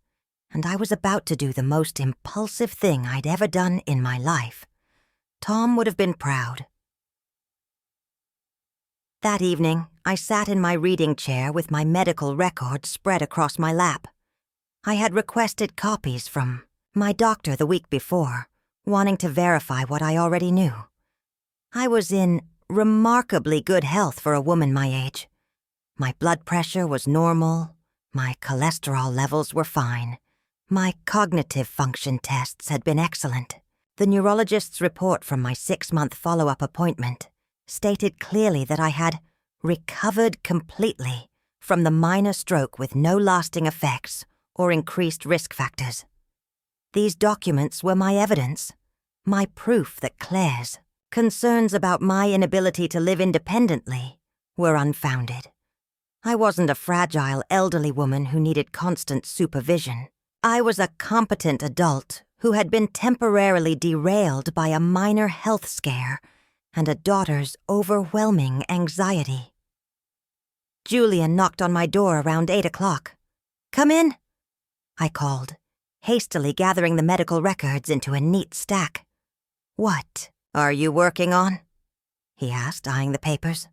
and I was about to do the most impulsive thing I'd ever done in my life. Tom would have been proud. That evening, I sat in my reading chair with my medical records spread across my lap. I had requested copies from my doctor the week before, wanting to verify what I already knew. I was in remarkably good health for a woman my age. My blood pressure was normal, my cholesterol levels were fine, my cognitive function tests had been excellent. The neurologist's report from my 6-month follow-up appointment stated clearly that I had recovered completely from the minor stroke with no lasting effects or increased risk factors. These documents were my evidence, my proof that Claire's concerns about my inability to live independently were unfounded. I wasn't a fragile elderly woman who needed constant supervision. I was a competent adult who had been temporarily derailed by a minor health scare and a daughter's overwhelming anxiety. Julian knocked on my door around 8 o'clock. "Come in," I called, hastily gathering the medical records into a neat stack. "What are you working on?" he asked, eyeing the papers.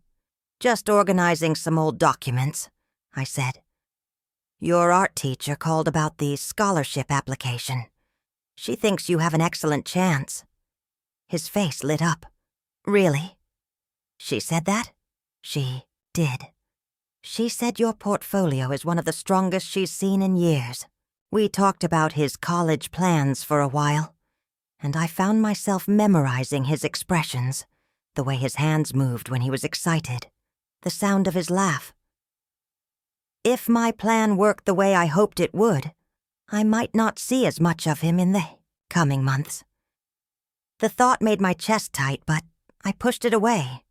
"Just organizing some old documents," I said. "Your art teacher called about the scholarship application. She thinks you have an excellent chance." His face lit up. "Really? She said that? She did. She said your portfolio is one of the strongest she's seen in years. We talked about his college plans for a while, and I found myself memorizing his expressions, the way his hands moved when he was excited, the sound of his laugh. If my plan worked the way I hoped it would, I might not see as much of him in the coming months. The thought made my chest tight, but I pushed it away.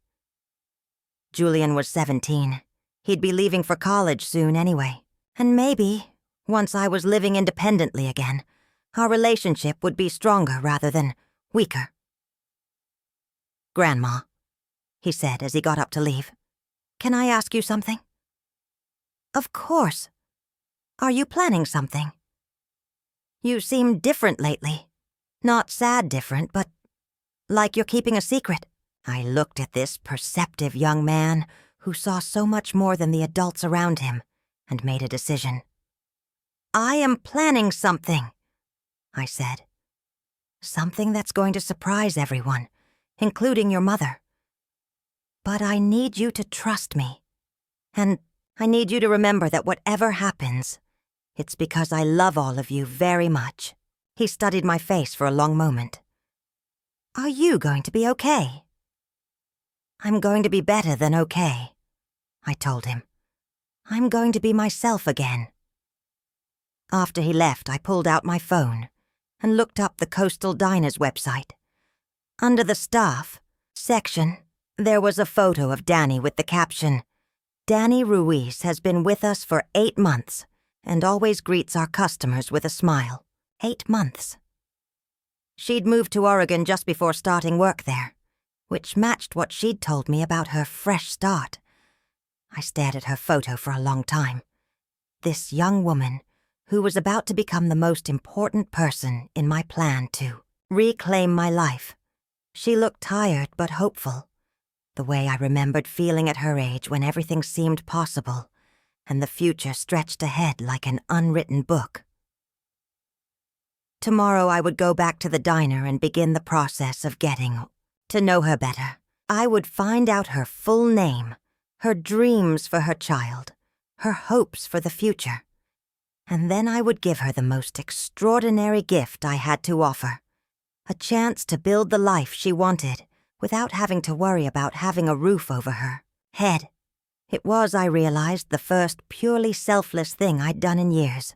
Julian was 17. He'd be leaving for college soon anyway, and maybe, once I was living independently again, our relationship would be stronger rather than weaker. "Grandma," he said as he got up to leave, "can I ask you something?" "Of course. Are you planning something? You seem different lately. Not sad different, but like you're keeping a secret." I looked at this perceptive young man who saw so much more than the adults around him and made a decision. "I am planning something," I said. "Something that's going to surprise everyone, including your mother. But I need you to trust me. And I need you to remember that whatever happens, it's because I love all of you very much." He studied my face for a long moment. "Are you going to be okay?" "I'm going to be better than okay," I told him. "I'm going to be myself again." After he left, I pulled out my phone and looked up the Coastal Diners website. Under the staff section, there was a photo of Danny with the caption, "Danny Ruiz has been with us for 8 months and always greets our customers with a smile." 8 months. She'd moved to Oregon just before starting work there, which matched what she'd told me about her fresh start. I stared at her photo for a long time. This young woman who was about to become the most important person in my plan to reclaim my life. She looked tired but hopeful, the way I remembered feeling at her age when everything seemed possible and the future stretched ahead like an unwritten book. Tomorrow I would go back to the diner and begin the process of getting to know her better. I would find out her full name, her dreams for her child, her hopes for the future. And then I would give her the most extraordinary gift I had to offer, a chance to build the life she wanted without having to worry about having a roof over her head. It was, I realized, the first purely selfless thing I'd done in years.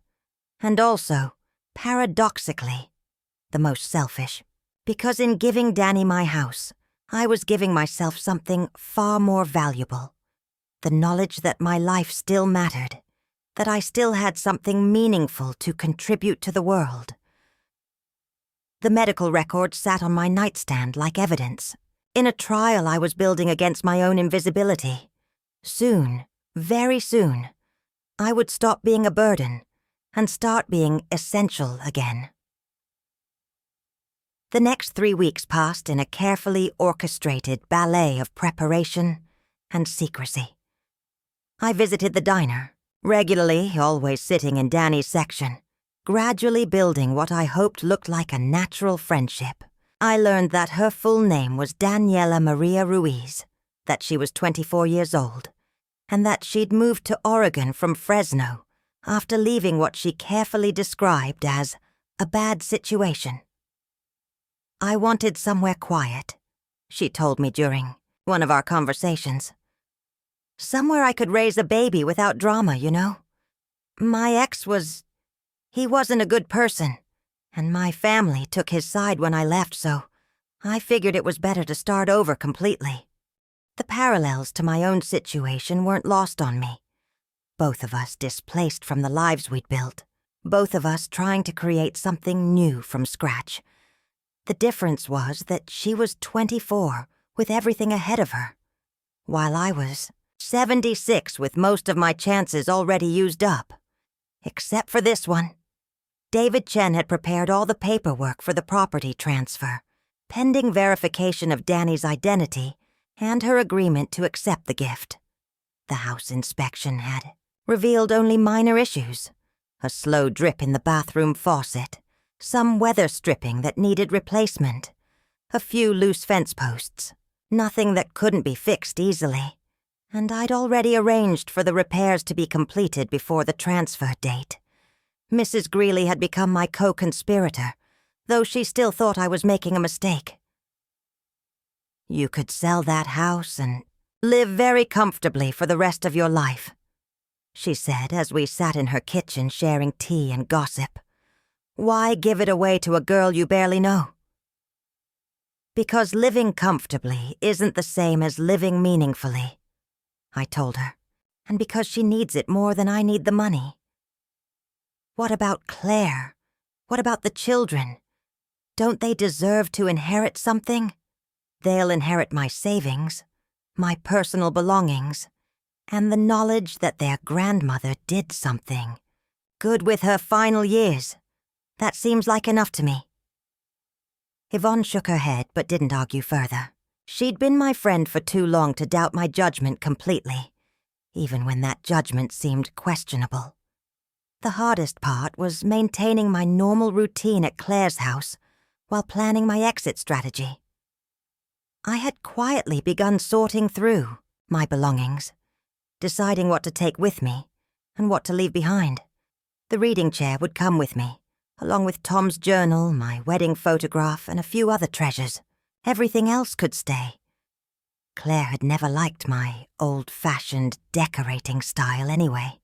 And also, paradoxically, the most selfish. Because in giving Danny my house, I was giving myself something far more valuable. The knowledge that my life still mattered, that I still had something meaningful to contribute to the world. The medical records sat on my nightstand like evidence, in a trial I was building against my own invisibility. Soon, very soon, I would stop being a burden and start being essential again. The next 3 weeks passed in a carefully orchestrated ballet of preparation and secrecy. I visited the diner, regularly, always sitting in Danny's section, gradually building what I hoped looked like a natural friendship. I learned that her full name was Daniela Maria Ruiz, that she was 24 years old, and that she'd moved to Oregon from Fresno after leaving what she carefully described as a bad situation. "I wanted somewhere quiet," she told me during one of our conversations. "Somewhere I could raise a baby without drama, you know. My ex he wasn't a good person, and my family took his side when I left, so I figured it was better to start over completely." The parallels to my own situation weren't lost on me. Both of us displaced from the lives we'd built, both of us trying to create something new from scratch. The difference was that she was 24 with everything ahead of her, while I was 76 with most of my chances already used up. Except for this one. David Chen had prepared all the paperwork for the property transfer, pending verification of Danny's identity and her agreement to accept the gift. The house inspection had revealed only minor issues, a slow drip in the bathroom faucet, some weather stripping that needed replacement, a few loose fence posts, nothing that couldn't be fixed easily, And I'd already arranged for the repairs to be completed before the transfer date. Mrs. Greeley had become my co-conspirator, though she still thought I was making a mistake. You could sell that house and live very comfortably for the rest of your life, she said as we sat in her kitchen sharing tea and gossip. Why give it away to a girl you barely know? Because living comfortably isn't the same as living meaningfully, I told her, and because she needs it more than I need the money. What about Claire? What about the children? Don't they deserve to inherit something? They'll inherit my savings, my personal belongings, and the knowledge that their grandmother did something good with her final years. That seems like enough to me. Yvonne shook her head but didn't argue further. She'd been my friend for too long to doubt my judgment completely, even when that judgment seemed questionable. The hardest part was maintaining my normal routine at Claire's house while planning my exit strategy. I had quietly begun sorting through my belongings, deciding what to take with me and what to leave behind. The reading chair would come with me, along with Tom's journal, my wedding photograph, and a few other treasures. Everything else could stay. Claire had never liked my old-fashioned decorating style anyway.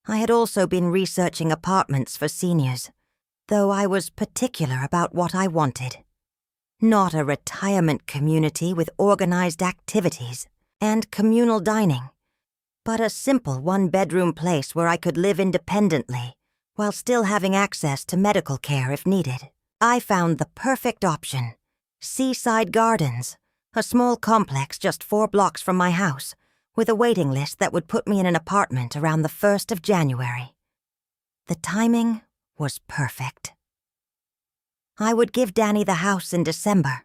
I had also been researching apartments for seniors, though I was particular about what I wanted. Not a retirement community with organized activities and communal dining, but a simple one-bedroom place where I could live independently while still having access to medical care if needed. I found the perfect option: Seaside Gardens, a small complex just 4 blocks from my house, with a waiting list that would put me in an apartment around the 1st of January. The timing was perfect. I would give Danny the house in December,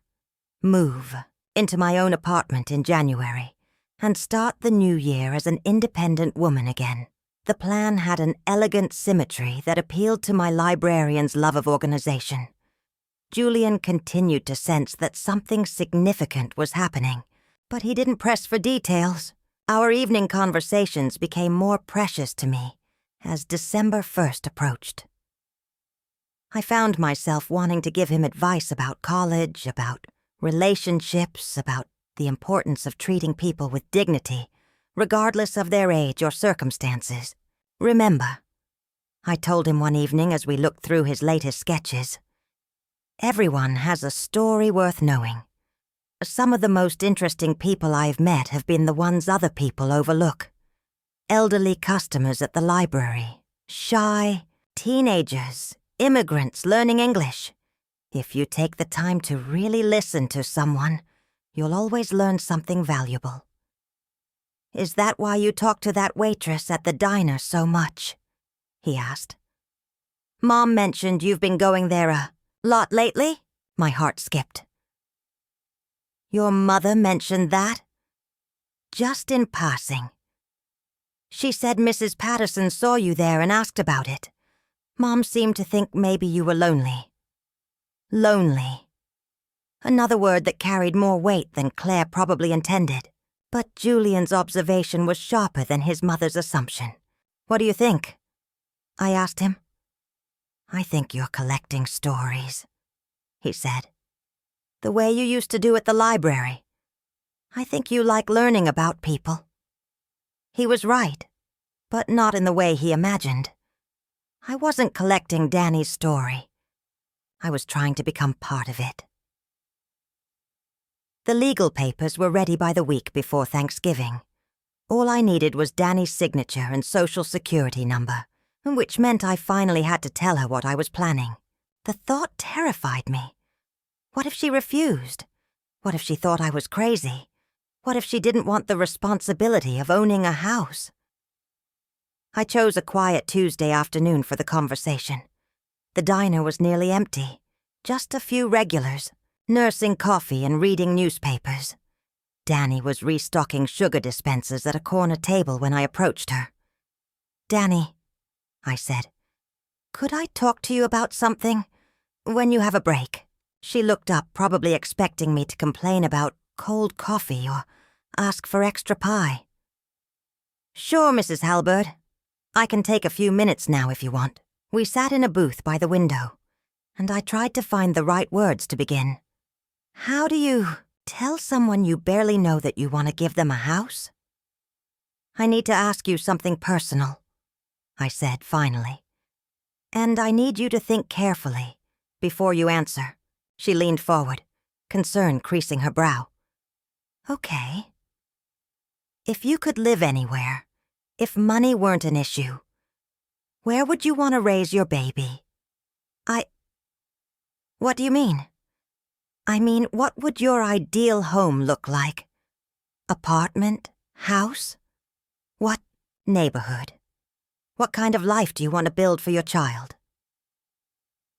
move into my own apartment in January, and start the new year as an independent woman again. The plan had an elegant symmetry that appealed to my librarian's love of organization. Julian continued to sense that something significant was happening, but he didn't press for details. Our evening conversations became more precious to me as December 1st approached. I found myself wanting to give him advice about college, about relationships, about the importance of treating people with dignity, regardless of their age or circumstances. Remember, I told him one evening as we looked through his latest sketches, everyone has a story worth knowing. Some of the most interesting people I've met have been the ones other people overlook. Elderly customers at the library, shy, teenagers, immigrants learning English. If you take the time to really listen to someone, you'll always learn something valuable. Is that why you talk to that waitress at the diner so much? He asked. Mom mentioned you've been going there a lot lately? My heart skipped. Your mother mentioned that? Just in passing. She said Mrs. Patterson saw you there and asked about it. Mom seemed to think maybe you were lonely. Lonely. Another word that carried more weight than Claire probably intended. But Julian's observation was sharper than his mother's assumption. What do you think? I asked him. I think you're collecting stories, he said. The way you used to do at the library. I think you like learning about people. He was right, but not in the way he imagined. I wasn't collecting Danny's story. I was trying to become part of it. The legal papers were ready by the week before Thanksgiving. All I needed was Danny's signature and social security number, which meant I finally had to tell her what I was planning. The thought terrified me. What if she refused? What if she thought I was crazy? What if she didn't want the responsibility of owning a house? I chose a quiet Tuesday afternoon for the conversation. The diner was nearly empty, just a few regulars, nursing coffee and reading newspapers. Danny was restocking sugar dispensers at a corner table when I approached her. Danny, I said, could I talk to you about something? When you have a break. She looked up, probably expecting me to complain about cold coffee or ask for extra pie. Sure, Mrs. Halberd. I can take a few minutes now if you want. We sat in a booth by the window, and I tried to find the right words to begin. How do you tell someone you barely know that you want to give them a house? I need to ask you something personal, I said finally. And I need you to think carefully before you answer. She leaned forward, concern creasing her brow. Okay. If you could live anywhere, if money weren't an issue, where would you want to raise your baby? What do you mean? I mean, what would your ideal home look like? Apartment? House? What neighborhood? What kind of life do you want to build for your child?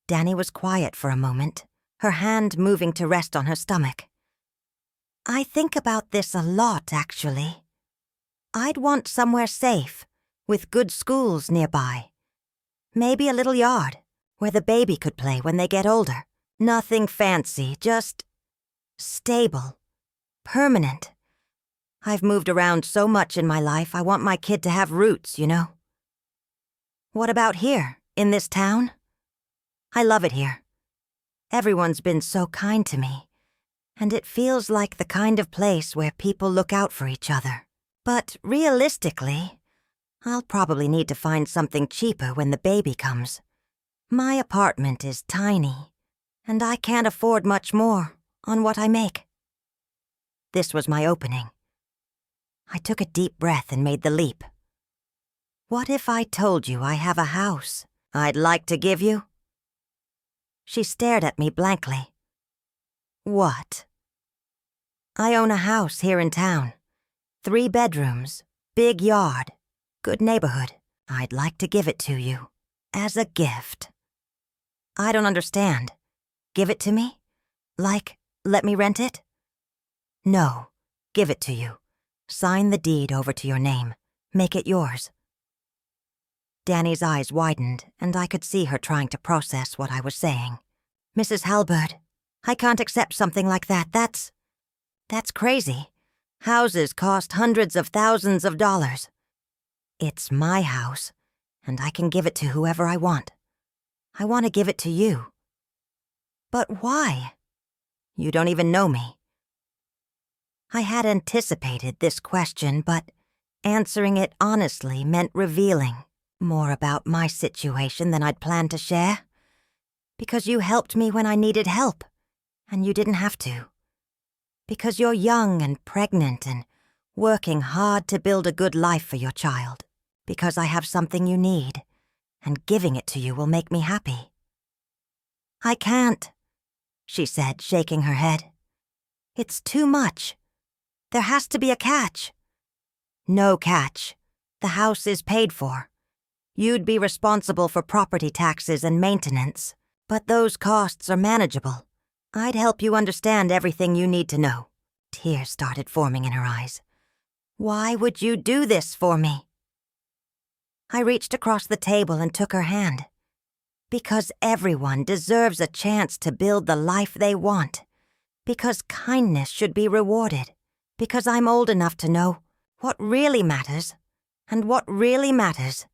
Danny was quiet for a moment, her hand moving to rest on her stomach. I think about this a lot, actually. I'd want somewhere safe, with good schools nearby. Maybe a little yard, where the baby could play when they get older. Nothing fancy, just stable, permanent. I've moved around so much in my life, I want my kid to have roots, you know. What about here, in this town? I love it here. Everyone's been so kind to me, and it feels like the kind of place where people look out for each other. But realistically, I'll probably need to find something cheaper when the baby comes. My apartment is tiny, and I can't afford much more on what I make. This was my opening. I took a deep breath and made the leap. What if I told you I have a house I'd like to give you? She stared at me blankly. What? I own a house here in town. 3 bedrooms, big yard, good neighborhood. I'd like to give it to you, as a gift. I don't understand. Give it to me? Like, let me rent it? No, give it to you. Sign the deed over to your name. Make it yours. Danny's eyes widened, and I could see her trying to process what I was saying. Mrs. Halberd, I can't accept something like that. That's crazy. Houses cost hundreds of thousands of dollars. It's my house, and I can give it to whoever I want. I want to give it to you. But why? You don't even know me. I had anticipated this question, but answering it honestly meant revealing more about my situation than I'd planned to share. Because you helped me when I needed help, and you didn't have to. Because you're young and pregnant and working hard to build a good life for your child. Because I have something you need, and giving it to you will make me happy. I can't, she said, shaking her head. It's too much. There has to be a catch. No catch. The house is paid for. You'd be responsible for property taxes and maintenance, but those costs are manageable. I'd help you understand everything you need to know. Tears started forming in her eyes. Why would you do this for me? I reached across the table and took her hand. Because everyone deserves a chance to build the life they want. Because kindness should be rewarded. Because I'm old enough to know what really matters. And what really matters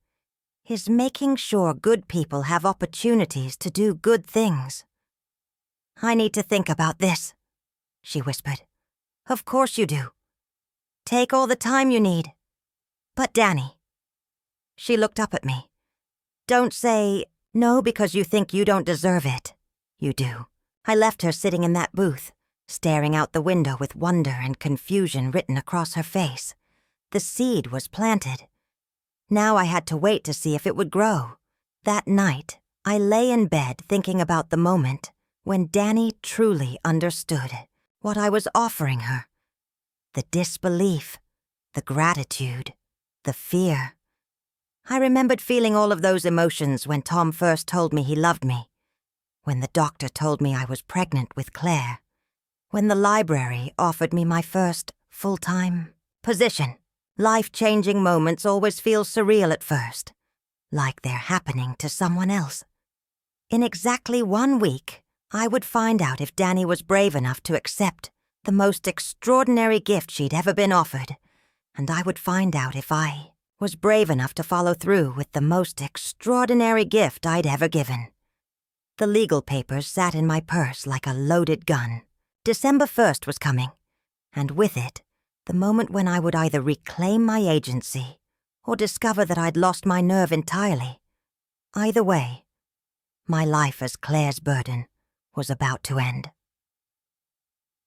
is making sure good people have opportunities to do good things. I need to think about this, she whispered. Of course you do. Take all the time you need. But Danny. She looked up at me. Don't say no because you think you don't deserve it. You do. I left her sitting in that booth, staring out the window with wonder and confusion written across her face. The seed was planted. Now I had to wait to see if it would grow. That night, I lay in bed thinking about the moment when Danny truly understood what I was offering her. The disbelief, the gratitude, the fear. I remembered feeling all of those emotions when Tom first told me he loved me, when the doctor told me I was pregnant with Claire, when the library offered me my first full-time position. Life-changing moments always feel surreal at first, like they're happening to someone else. In exactly 1 week, I would find out if Danny was brave enough to accept the most extraordinary gift she'd ever been offered, and I would find out if I was brave enough to follow through with the most extraordinary gift I'd ever given. The legal papers sat in my purse like a loaded gun. December 1st was coming, and with it, the moment when I would either reclaim my agency or discover that I'd lost my nerve entirely. Either way, my life as Claire's burden was about to end.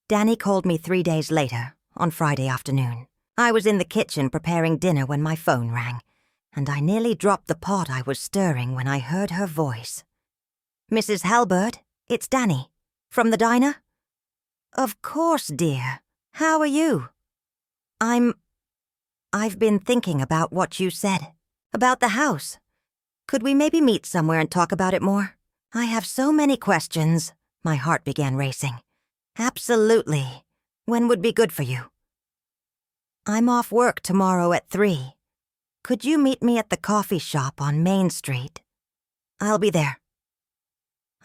Danny called me 3 days later, on Friday afternoon. I was in the kitchen preparing dinner when my phone rang, and I nearly dropped the pot I was stirring when I heard her voice. "Mrs. Halbert, it's Danny. From the diner?" "Of course, dear. How are you?" I've been thinking about what you said. About the house. Could we maybe meet somewhere and talk about it more? I have so many questions." My heart began racing. "Absolutely. When would be good for you?" "I'm off work tomorrow at 3. Could you meet me at the coffee shop on Main Street?" "I'll be there."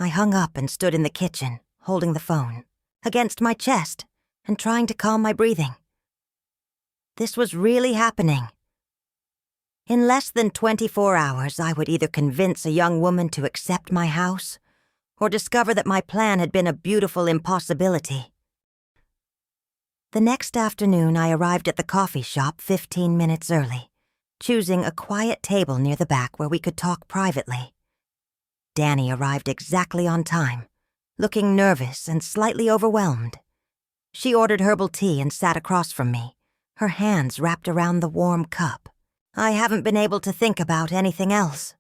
I hung up and stood in the kitchen, holding the phone, against my chest, and trying to calm my breathing. This was really happening. In less than 24 hours, I would either convince a young woman to accept my house or discover that my plan had been a beautiful impossibility. The next afternoon, I arrived at the coffee shop 15 minutes early, choosing a quiet table near the back where we could talk privately. Danny arrived exactly on time, looking nervous and slightly overwhelmed. She ordered herbal tea and sat across from me, her hands wrapped around the warm cup. "I haven't been able to think about anything else,"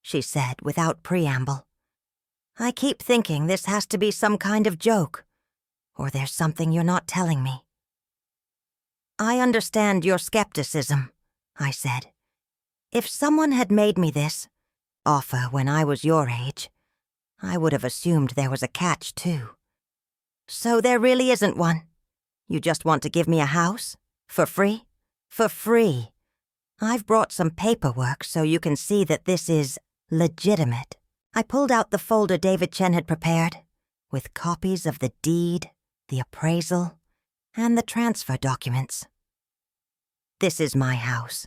she said without preamble. "I keep thinking this has to be some kind of joke, or there's something you're not telling me." "I understand your skepticism," I said. "If someone had made me this offer when I was your age, I would have assumed there was a catch, too. So there really isn't one. You just want to give me a house? For free?" "For free. I've brought some paperwork so you can see that this is legitimate." I pulled out the folder David Chen had prepared, with copies of the deed, the appraisal, and the transfer documents. "This is my house.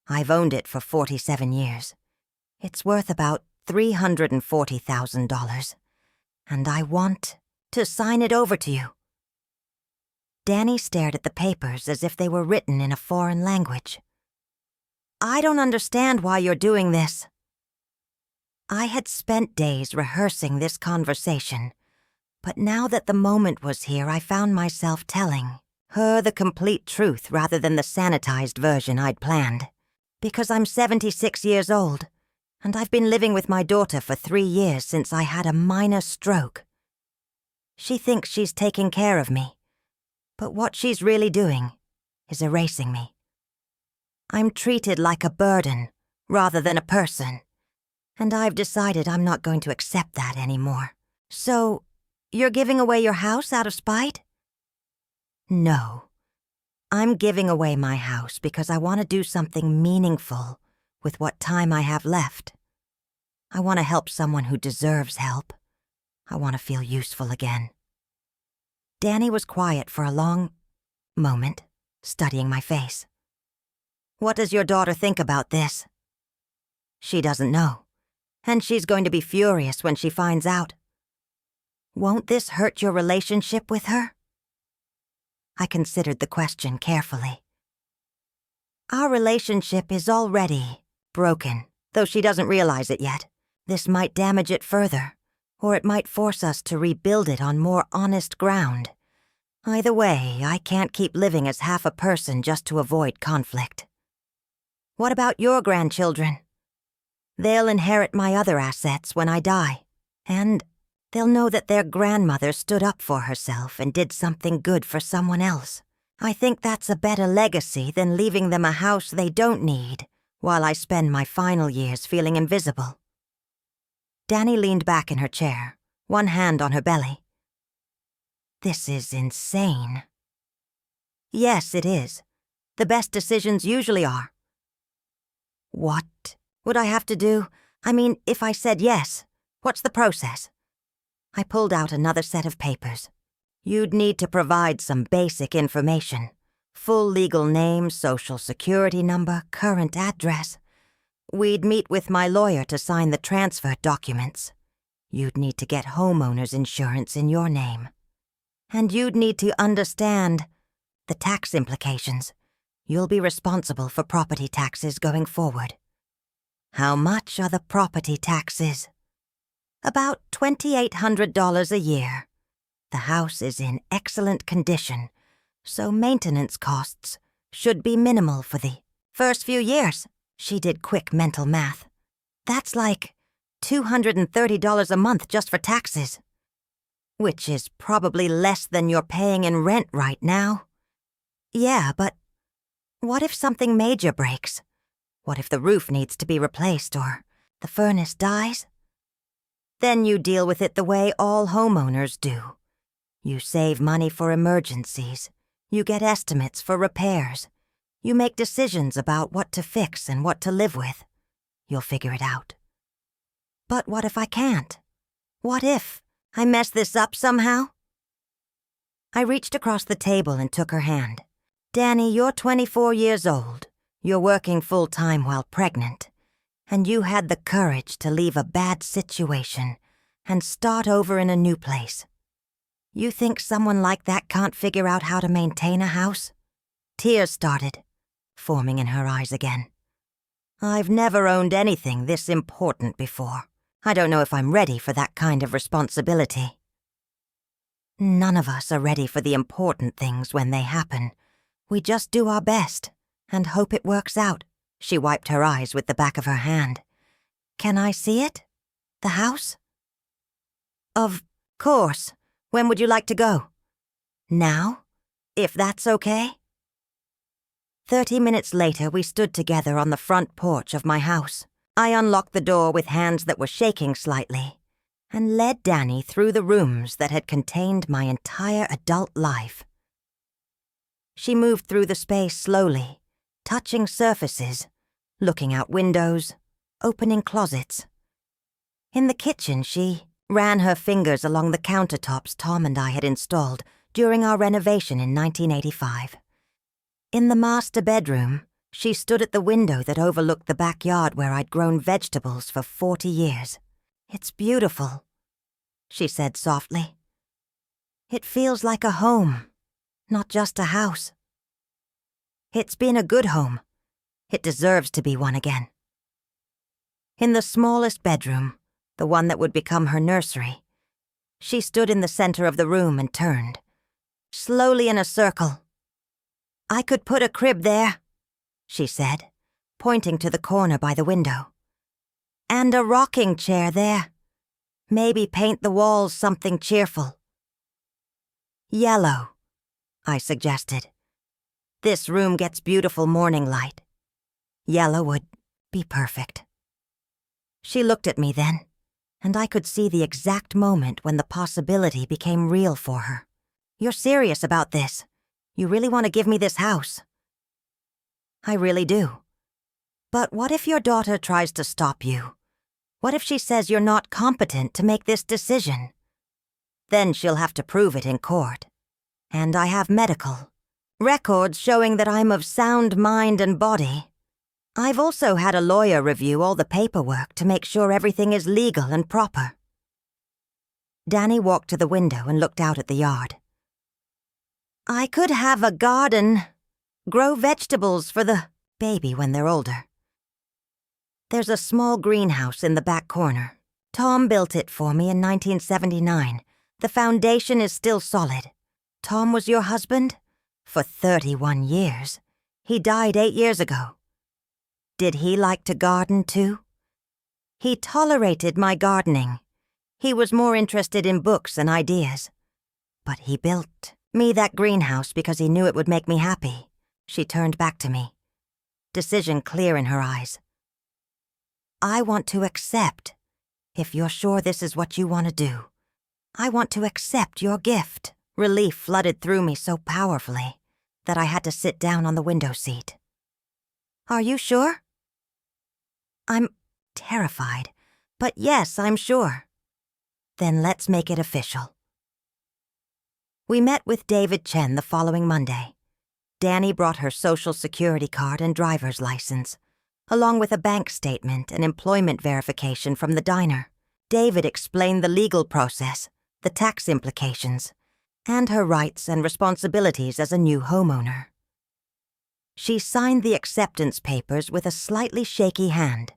I've owned it for 47 years. It's worth about $340,000, and I want to sign it over to you." Danny stared at the papers as if they were written in a foreign language. "I don't understand why you're doing this." I had spent days rehearsing this conversation, but now that the moment was here, I found myself telling her the complete truth rather than the sanitized version I'd planned. Because I'm 76 years old, and I've been living with my daughter for 3 years since I had a minor stroke. She thinks she's taking care of me, but what she's really doing is erasing me. I'm treated like a burden rather than a person, and I've decided I'm not going to accept that anymore. "So, you're giving away your house out of spite?" "No. I'm giving away my house because I want to do something meaningful with what time I have left. I want to help someone who deserves help. I want to feel useful again." Danny was quiet for a long moment, studying my face. "What does your daughter think about this?" "She doesn't know, and she's going to be furious when she finds out." "Won't this hurt your relationship with her?" I considered the question carefully. "Our relationship is already broken, though she doesn't realize it yet. This might damage it further, or it might force us to rebuild it on more honest ground. Either way, I can't keep living as half a person just to avoid conflict." "What about your grandchildren?" "They'll inherit my other assets when I die, and they'll know that their grandmother stood up for herself and did something good for someone else. I think that's a better legacy than leaving them a house they don't need while I spend my final years feeling invisible." Danny leaned back in her chair, one hand on her belly. "This is insane." "Yes, it is. The best decisions usually are." "What would I have to do? I mean, if I said yes, what's the process?" I pulled out another set of papers. "You'd need to provide some basic information. Full legal name, social security number, current address. We'd meet with my lawyer to sign the transfer documents. You'd need to get homeowner's insurance in your name. And you'd need to understand the tax implications. You'll be responsible for property taxes going forward. How much are the property taxes? About $2,800 a year. The house is in excellent condition, so maintenance costs should be minimal for the first few years. She did quick mental math. That's like $230 a month just for taxes, which is probably less than you're paying in rent right now. Yeah, but what if something major breaks? What if the roof needs to be replaced or the furnace dies? Then you deal with it the way all homeowners do. You save money for emergencies. You get estimates for repairs. You make decisions about what to fix and what to live with. You'll figure it out. But what if I can't? What if I mess this up somehow? I reached across the table and took her hand. Danny, you're 24 years old. You're working full-time while pregnant. And you had the courage to leave a bad situation and start over in a new place. You think someone like that can't figure out how to maintain a house? Tears started forming in her eyes again. I've never owned anything this important before. I don't know if I'm ready for that kind of responsibility. None of us are ready for the important things when they happen. We just do our best and hope it works out. She wiped her eyes with the back of her hand. Can I see it? The house? Of course. When would you like to go? Now? If that's okay? 30 minutes later, we stood together on the front porch of my house. I unlocked the door with hands that were shaking slightly and led Danny through the rooms that had contained my entire adult life. She moved through the space slowly, touching surfaces, looking out windows, opening closets. In the kitchen, she ran her fingers along the countertops Tom and I had installed during our renovation in 1985. In the master bedroom, she stood at the window that overlooked the backyard where I'd grown vegetables for 40 years. It's beautiful, she said softly. It feels like a home, not just a house. It's been a good home. It deserves to be one again. In the smallest bedroom, the one that would become her nursery, she stood in the center of the room and turned, slowly in a circle. I could put a crib there, she said, pointing to the corner by the window. And a rocking chair there. Maybe paint the walls something cheerful. Yellow, I suggested. This room gets beautiful morning light. Yellow would be perfect. She looked at me then, and I could see the exact moment when the possibility became real for her. You're serious about this? You really want to give me this house? I really do. But what if your daughter tries to stop you? What if she says you're not competent to make this decision? Then she'll have to prove it in court. And I have medical records showing that I'm of sound mind and body. I've also had a lawyer review all the paperwork to make sure everything is legal and proper. Danny walked to the window and looked out at the yard. I could have a garden, grow vegetables for the baby when they're older. There's a small greenhouse in the back corner. Tom built it for me in 1979. The foundation is still solid. Tom was your husband? For 31 years. He died 8 years ago. Did he like to garden too? He tolerated my gardening. He was more interested in books and ideas. But he built me that greenhouse because he knew it would make me happy. She turned back to me, decision clear in her eyes. I want to accept, if you're sure this is what you want to do. I want to accept your gift. Relief flooded through me so powerfully that I had to sit down on the window seat. Are you sure? I'm terrified, but yes, I'm sure. Then let's make it official. We met with David Chen the following Monday. Danny brought her social security card and driver's license, along with a bank statement and employment verification from the diner. David explained the legal process, the tax implications, and her rights and responsibilities as a new homeowner. She signed the acceptance papers with a slightly shaky hand,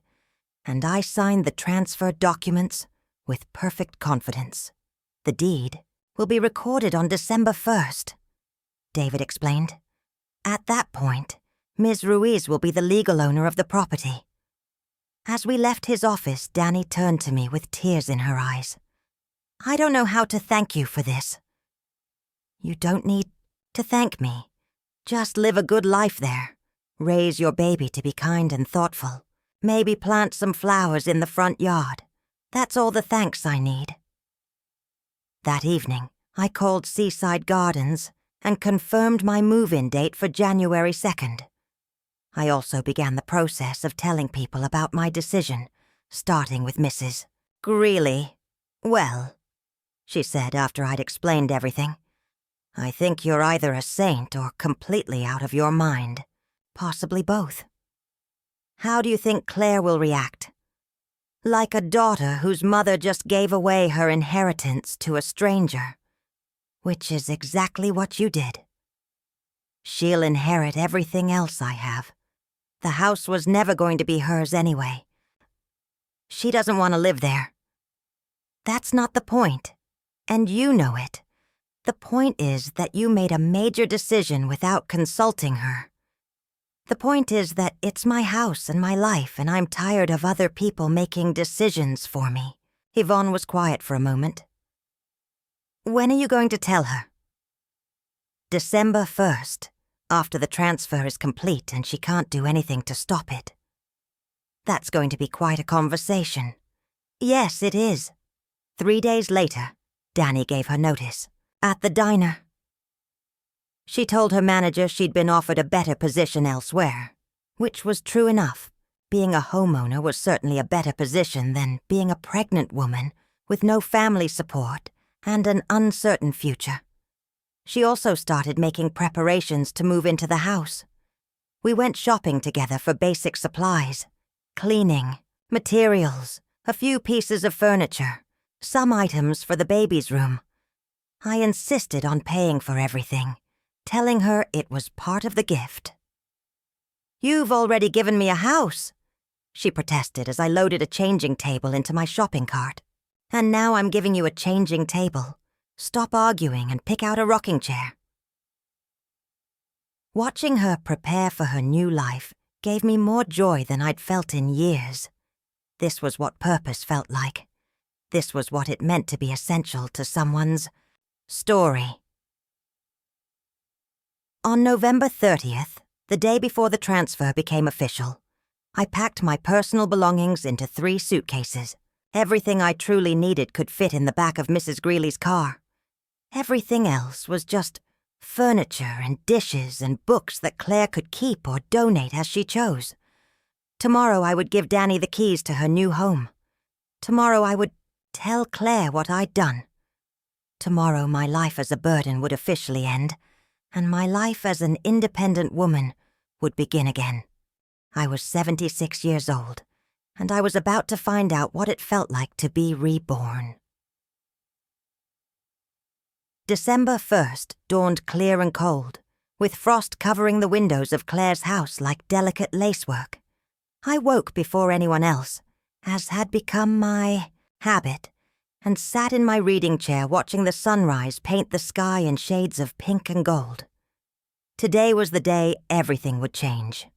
and I signed the transfer documents with perfect confidence. The deed will be recorded on December 1st, David explained. At that point, Ms. Ruiz will be the legal owner of the property. As we left his office, Danny turned to me with tears in her eyes. I don't know how to thank you for this. You don't need to thank me. Just live a good life there. Raise your baby to be kind and thoughtful. Maybe plant some flowers in the front yard. That's all the thanks I need. That evening, I called Seaside Gardens and confirmed my move-in date for January 2nd. I also began the process of telling people about my decision, starting with Mrs. Greeley. Well, she said after I'd explained everything, I think you're either a saint or completely out of your mind. Possibly both. How do you think Claire will react? Like a daughter whose mother just gave away her inheritance to a stranger, which is exactly what you did. She'll inherit everything else I have. The house was never going to be hers anyway. She doesn't want to live there. That's not the point, and you know it. The point is that you made a major decision without consulting her. The point is that it's my house and my life, and I'm tired of other people making decisions for me. Yvonne was quiet for a moment. When are you going to tell her? December 1st, after the transfer is complete and she can't do anything to stop it. That's going to be quite a conversation. Yes, it is. 3 days later, Danny gave her notice. At the diner. She told her manager she'd been offered a better position elsewhere, which was true enough. Being a homeowner was certainly a better position than being a pregnant woman with no family support and an uncertain future. She also started making preparations to move into the house. We went shopping together for basic supplies, cleaning, materials, a few pieces of furniture, some items for the baby's room. I insisted on paying for everything, telling her it was part of the gift. You've already given me a house, she protested as I loaded a changing table into my shopping cart. And now I'm giving you a changing table. Stop arguing and pick out a rocking chair. Watching her prepare for her new life gave me more joy than I'd felt in years. This was what purpose felt like. This was what it meant to be essential to someone's story. On November 30th, the day before the transfer became official, I packed my personal belongings into 3 suitcases. Everything I truly needed could fit in the back of Mrs. Greeley's car. Everything else was just furniture and dishes and books that Claire could keep or donate as she chose. Tomorrow I would give Danny the keys to her new home. Tomorrow I would tell Claire what I'd done. Tomorrow my life as a burden would officially end, and my life as an independent woman would begin again. I was 76 years old, and I was about to find out what it felt like to be reborn. December 1st dawned clear and cold, with frost covering the windows of Claire's house like delicate lacework. I woke before anyone else, as had become my habit, and sat in my reading chair watching the sunrise paint the sky in shades of pink and gold. Today was the day everything would change.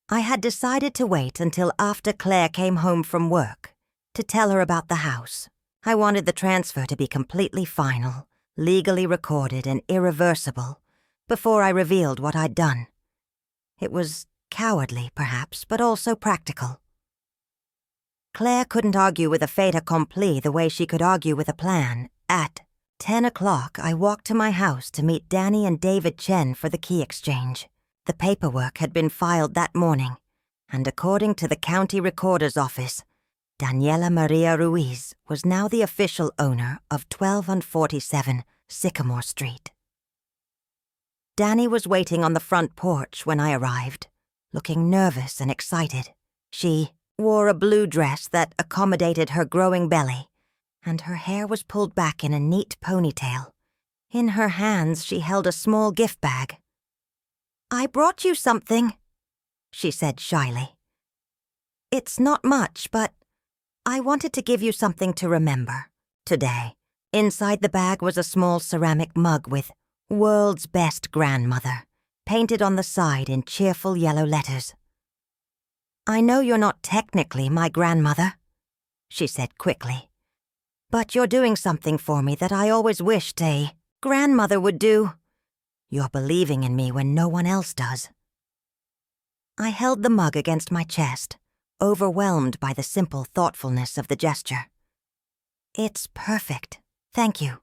I had decided to wait until after Claire came home from work to tell her about the house. I wanted the transfer to be completely final, legally recorded and irreversible, before I revealed what I'd done. It was cowardly, perhaps, but also practical. Claire couldn't argue with a fait accompli the way she could argue with a plan. At 10 o'clock, I walked to my house to meet Danny and David Chen for the key exchange. The paperwork had been filed that morning, and according to the county recorder's office, Daniela Maria Ruiz was now the official owner of 12 and 47 Sycamore Street. Danny was waiting on the front porch when I arrived, looking nervous and excited. She wore a blue dress that accommodated her growing belly, and her hair was pulled back in a neat ponytail. In her hands, she held a small gift bag. "I brought you something," she said shyly. "It's not much, but I wanted to give you something to remember today." Inside the bag was a small ceramic mug with "World's Best Grandmother" painted on the side in cheerful yellow letters. "I know you're not technically my grandmother," she said quickly, "but you're doing something for me that I always wished a grandmother would do. You're believing in me when no one else does." I held the mug against my chest, overwhelmed by the simple thoughtfulness of the gesture. "It's perfect, thank you."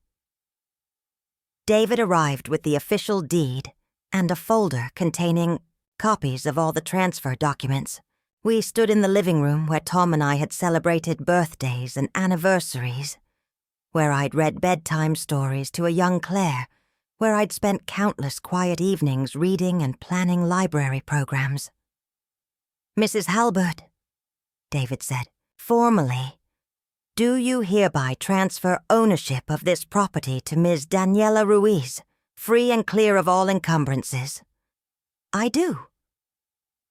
David arrived with the official deed and a folder containing copies of all the transfer documents. We stood in the living room where Tom and I had celebrated birthdays and anniversaries, where I'd read bedtime stories to a young Claire, where I'd spent countless quiet evenings reading and planning library programs. "Mrs. Halbert," David said, "formally, do you hereby transfer ownership of this property to Ms. Daniela Ruiz, free and clear of all encumbrances?" "I do."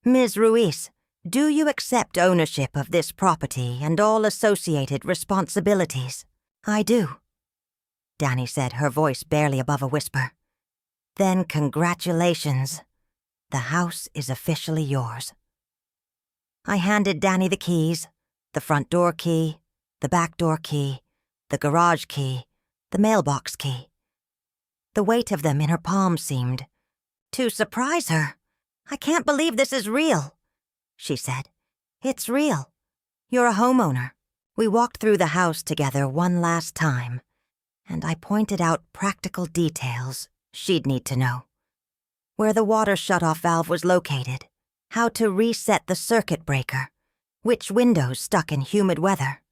"Ms. Ruiz, do you accept ownership of this property and all associated responsibilities?" "I do," Danny said, her voice barely above a whisper. "Then congratulations. The house is officially yours." I handed Danny the keys, the front door key, the back door key, the garage key, the mailbox key. The weight of them in her palm seemed to surprise her. "I can't believe this is real," she said. "It's real. You're a homeowner." We walked through the house together one last time, and I pointed out practical details she'd need to know. Where the water shut-off valve was located, how to reset the circuit breaker, which windows stuck in humid weather.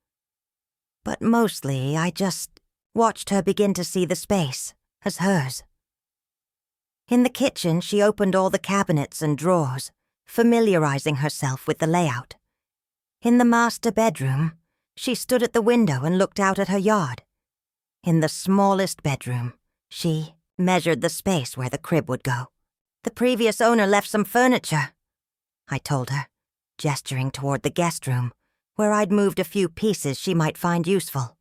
But mostly, I just watched her begin to see the space as hers. In the kitchen, she opened all the cabinets and drawers, familiarizing herself with the layout. In the master bedroom, she stood at the window and looked out at her yard. In the smallest bedroom, she measured the space where the crib would go. "The previous owner left some furniture," I told her, gesturing toward the guest room, where I'd moved a few pieces she might find useful.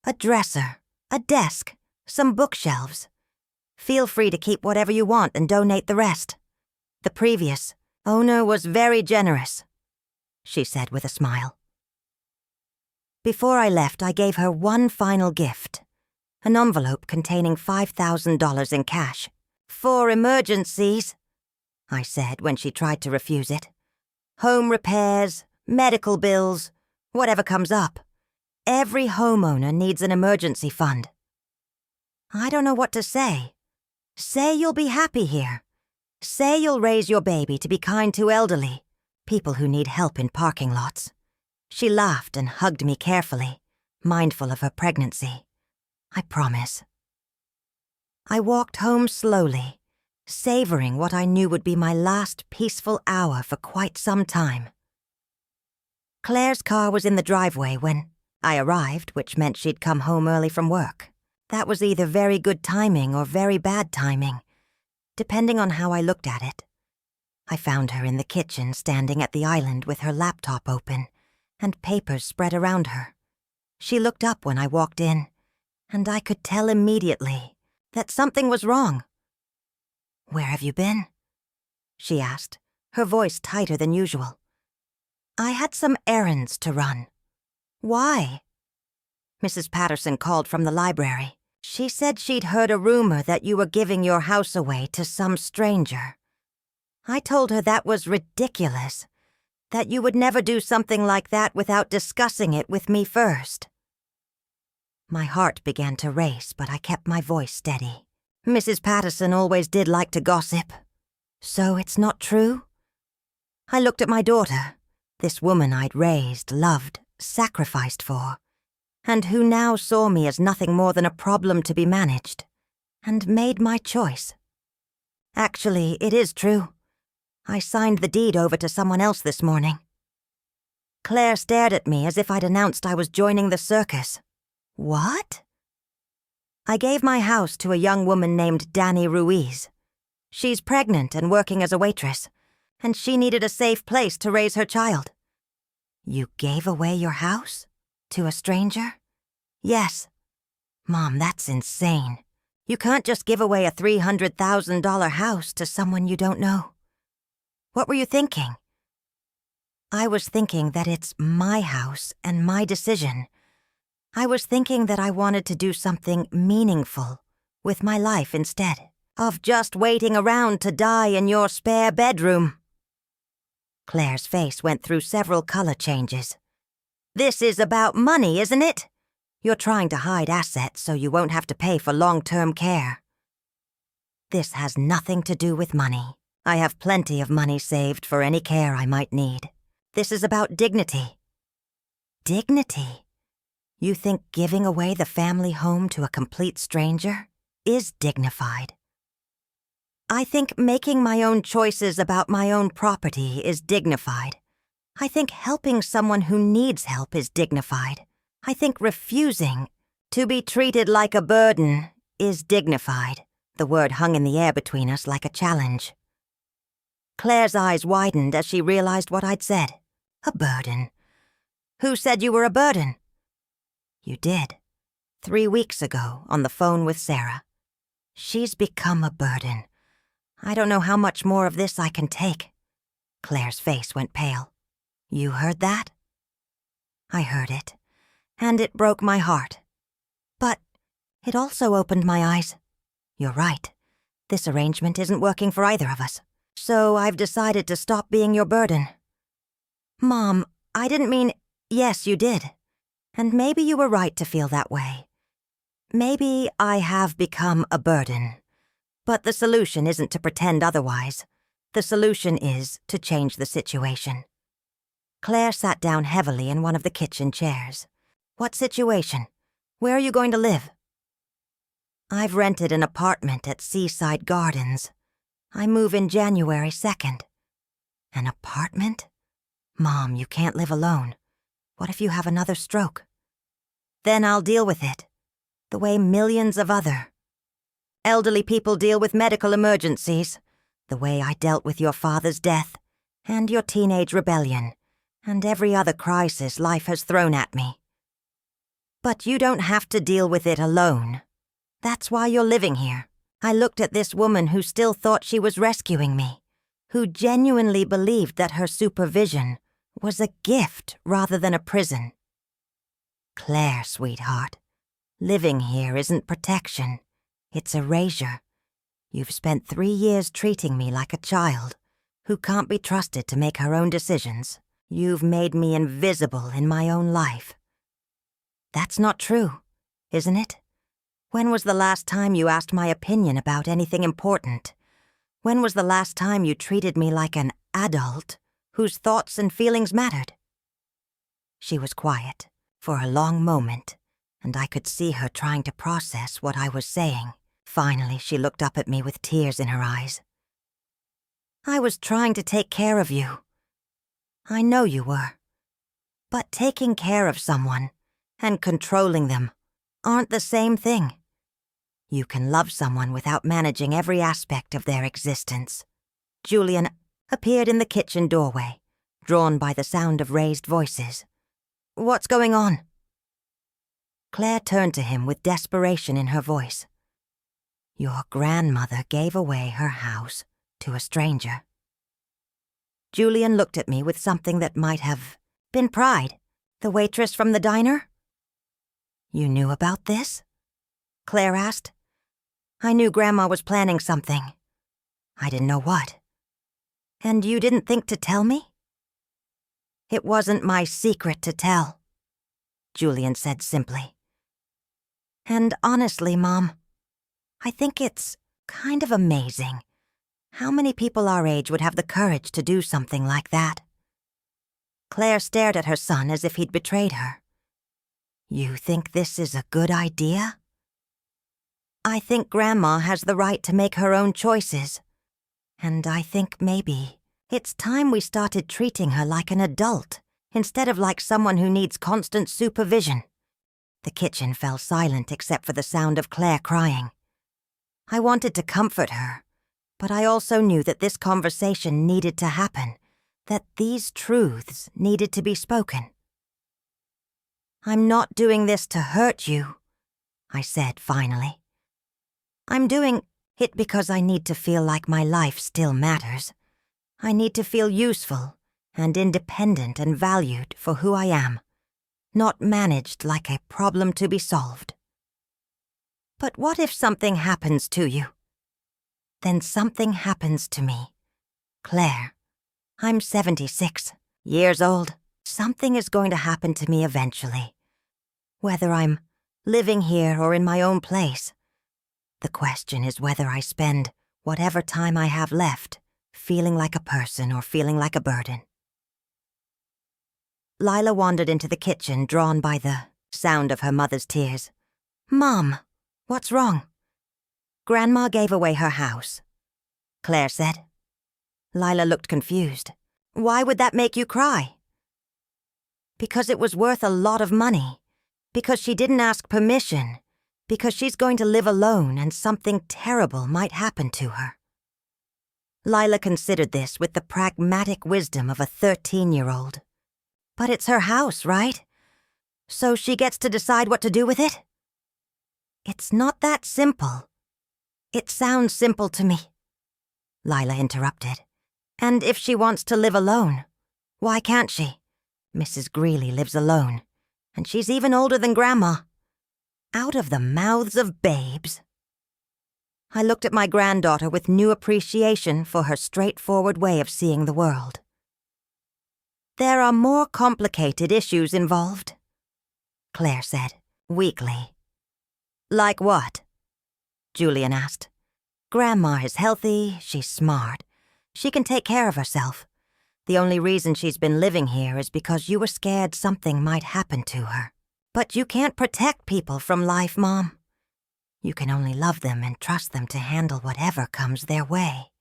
"A dresser, a desk, some bookshelves. Feel free to keep whatever you want and donate the rest. The previous owner was very generous," she said with a smile. Before I left, I gave her one final gift, an envelope containing $5,000 in cash. "For emergencies," I said when she tried to refuse it. "Home repairs, medical bills, whatever comes up. Every homeowner needs an emergency fund." I don't know what to say. Say you'll be happy here. Say you'll raise your baby to be kind to elderly, people who need help in parking lots. She laughed and hugged me carefully, mindful of her pregnancy. "I promise." I walked home slowly, savoring what I knew would be my last peaceful hour for quite some time. Claire's car was in the driveway when I arrived, which meant she'd come home early from work. That was either very good timing or very bad timing, depending on how I looked at it. I found her in the kitchen standing at the island with her laptop open and papers spread around her. She looked up when I walked in, and I could tell immediately that something was wrong. "Where have you been?" she asked, her voice tighter than usual. "I had some errands to run." "Why?" "Mrs. Patterson called from the library. She said she'd heard a rumor that you were giving your house away to some stranger. I told her that was ridiculous, that you would never do something like that without discussing it with me first." My heart began to race, but I kept my voice steady. "Mrs. Patterson always did like to gossip. So it's not true?" I looked at my daughter, this woman I'd raised, loved, sacrificed for, and who now saw me as nothing more than a problem to be managed, and made my choice. Actually, it is true. I signed the deed over to someone else this morning. Claire stared at me as if I'd announced I was joining the circus. What? I gave my house to a young woman named Danny Ruiz. She's pregnant and working as a waitress, and she needed a safe place to raise her child. You gave away your house? To a stranger? Yes. Mom, that's insane. You can't just give away a $300,000 house to someone you don't know. What were you thinking? I was thinking that it's my house and my decision. I was thinking that I wanted to do something meaningful with my life instead of just waiting around to die in your spare bedroom. Claire's face went through several color changes. This is about money, isn't it? You're trying to hide assets so you won't have to pay for long-term care. This has nothing to do with money. I have plenty of money saved for any care I might need. This is about dignity. Dignity? You think giving away the family home to a complete stranger is dignified? I think making my own choices about my own property is dignified. I think helping someone who needs help is dignified. I think refusing to be treated like a burden is dignified. The word hung in the air between us like a challenge. Claire's eyes widened as she realized what I'd said. A burden? Who said you were a burden? You did. 3 weeks ago, on the phone with Sarah. She's become a burden. I don't know how much more of this I can take. Claire's face went pale. You heard that? I heard it, and it broke my heart. But it also opened my eyes. You're right. This arrangement isn't working for either of us. So I've decided to stop being your burden. Mom, I didn't mean... Yes, you did. And maybe you were right to feel that way. Maybe I have become a burden. But the solution isn't to pretend otherwise. The solution is to change the situation. Claire sat down heavily in one of the kitchen chairs. What situation? Where are you going to live? I've rented an apartment at Seaside Gardens. I move in January 2nd. An apartment? Mom, you can't live alone. What if you have another stroke? Then I'll deal with it, the way millions of other elderly people deal with medical emergencies, the way I dealt with your father's death, and your teenage rebellion, and every other crisis life has thrown at me. But you don't have to deal with it alone. That's why you're living here. I looked at this woman who still thought she was rescuing me, who genuinely believed that her supervision was a gift rather than a prison. Claire, sweetheart, living here isn't protection. It's erasure. You've spent 3 years treating me like a child who can't be trusted to make her own decisions. You've made me invisible in my own life. That's not true, isn't it? When was the last time you asked my opinion about anything important? When was the last time you treated me like an adult whose thoughts and feelings mattered? She was quiet for a long moment, and I could see her trying to process what I was saying. Finally, she looked up at me with tears in her eyes. I was trying to take care of you. I know you were. But taking care of someone and controlling them aren't the same thing. You can love someone without managing every aspect of their existence. Julian appeared in the kitchen doorway, drawn by the sound of raised voices. What's going on? Claire turned to him with desperation in her voice. Your grandmother gave away her house to a stranger. Julian looked at me with something that might have been pride. The waitress from the diner? You knew about this? Claire asked. I knew Grandma was planning something. I didn't know what. And you didn't think to tell me? It wasn't my secret to tell, Julian said simply. And honestly, Mom, I think it's kind of amazing how many people our age would have the courage to do something like that. Claire stared at her son as if he'd betrayed her. You think this is a good idea? I think Grandma has the right to make her own choices. And I think maybe it's time we started treating her like an adult instead of like someone who needs constant supervision. The kitchen fell silent except for the sound of Claire crying. I wanted to comfort her, but I also knew that this conversation needed to happen, that these truths needed to be spoken. "I'm not doing this to hurt you," I said finally. "I'm doing it because I need to feel like my life still matters. I need to feel useful and independent and valued for who I am, not managed like a problem to be solved." "But what if something happens to you?" "Then something happens to me. Claire, I'm 76 years old. Something is going to happen to me eventually. Whether I'm living here or in my own place. The question is whether I spend whatever time I have left feeling like a person or feeling like a burden." Lila wandered into the kitchen, drawn by the sound of her mother's tears. "Mom, what's wrong?" "Grandma gave away her house," Claire said. Lila looked confused. "Why would that make you cry?" "Because it was worth a lot of money. Because she didn't ask permission. Because she's going to live alone and something terrible might happen to her." Lila considered this with the pragmatic wisdom of a 13-year-old. "But it's her house, right? So she gets to decide what to do with it?" "It's not that simple." "It sounds simple to me," Lila interrupted. "And if she wants to live alone, why can't she? Mrs. Greeley lives alone, and she's even older than Grandma. Out of the mouths of babes." I looked at my granddaughter with new appreciation for her straightforward way of seeing the world. "There are more complicated issues involved," Claire said, weakly. "Like what?" Julian asked. "Grandma is healthy, she's smart. She can take care of herself. The only reason she's been living here is because you were scared something might happen to her. But you can't protect people from life, Mom. You can only love them and trust them to handle whatever comes their way."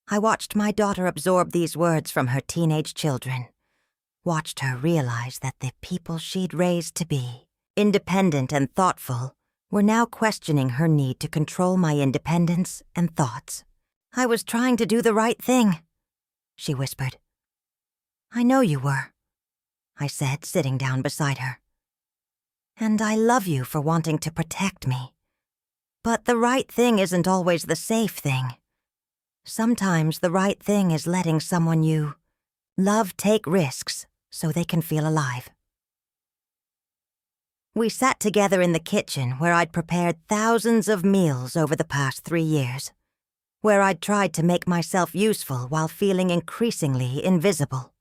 I watched my daughter absorb these words from her teenage children, watched her realize that the people she'd raised to be, independent and thoughtful, were now questioning her need to control my independence and thoughts. "I was trying to do the right thing," she whispered. "I know you were," I said, sitting down beside her. "And I love you for wanting to protect me. But the right thing isn't always the safe thing. Sometimes the right thing is letting someone you love take risks so they can feel alive." We sat together in the kitchen where I'd prepared thousands of meals over the past 3 years, where I'd tried to make myself useful while feeling increasingly invisible.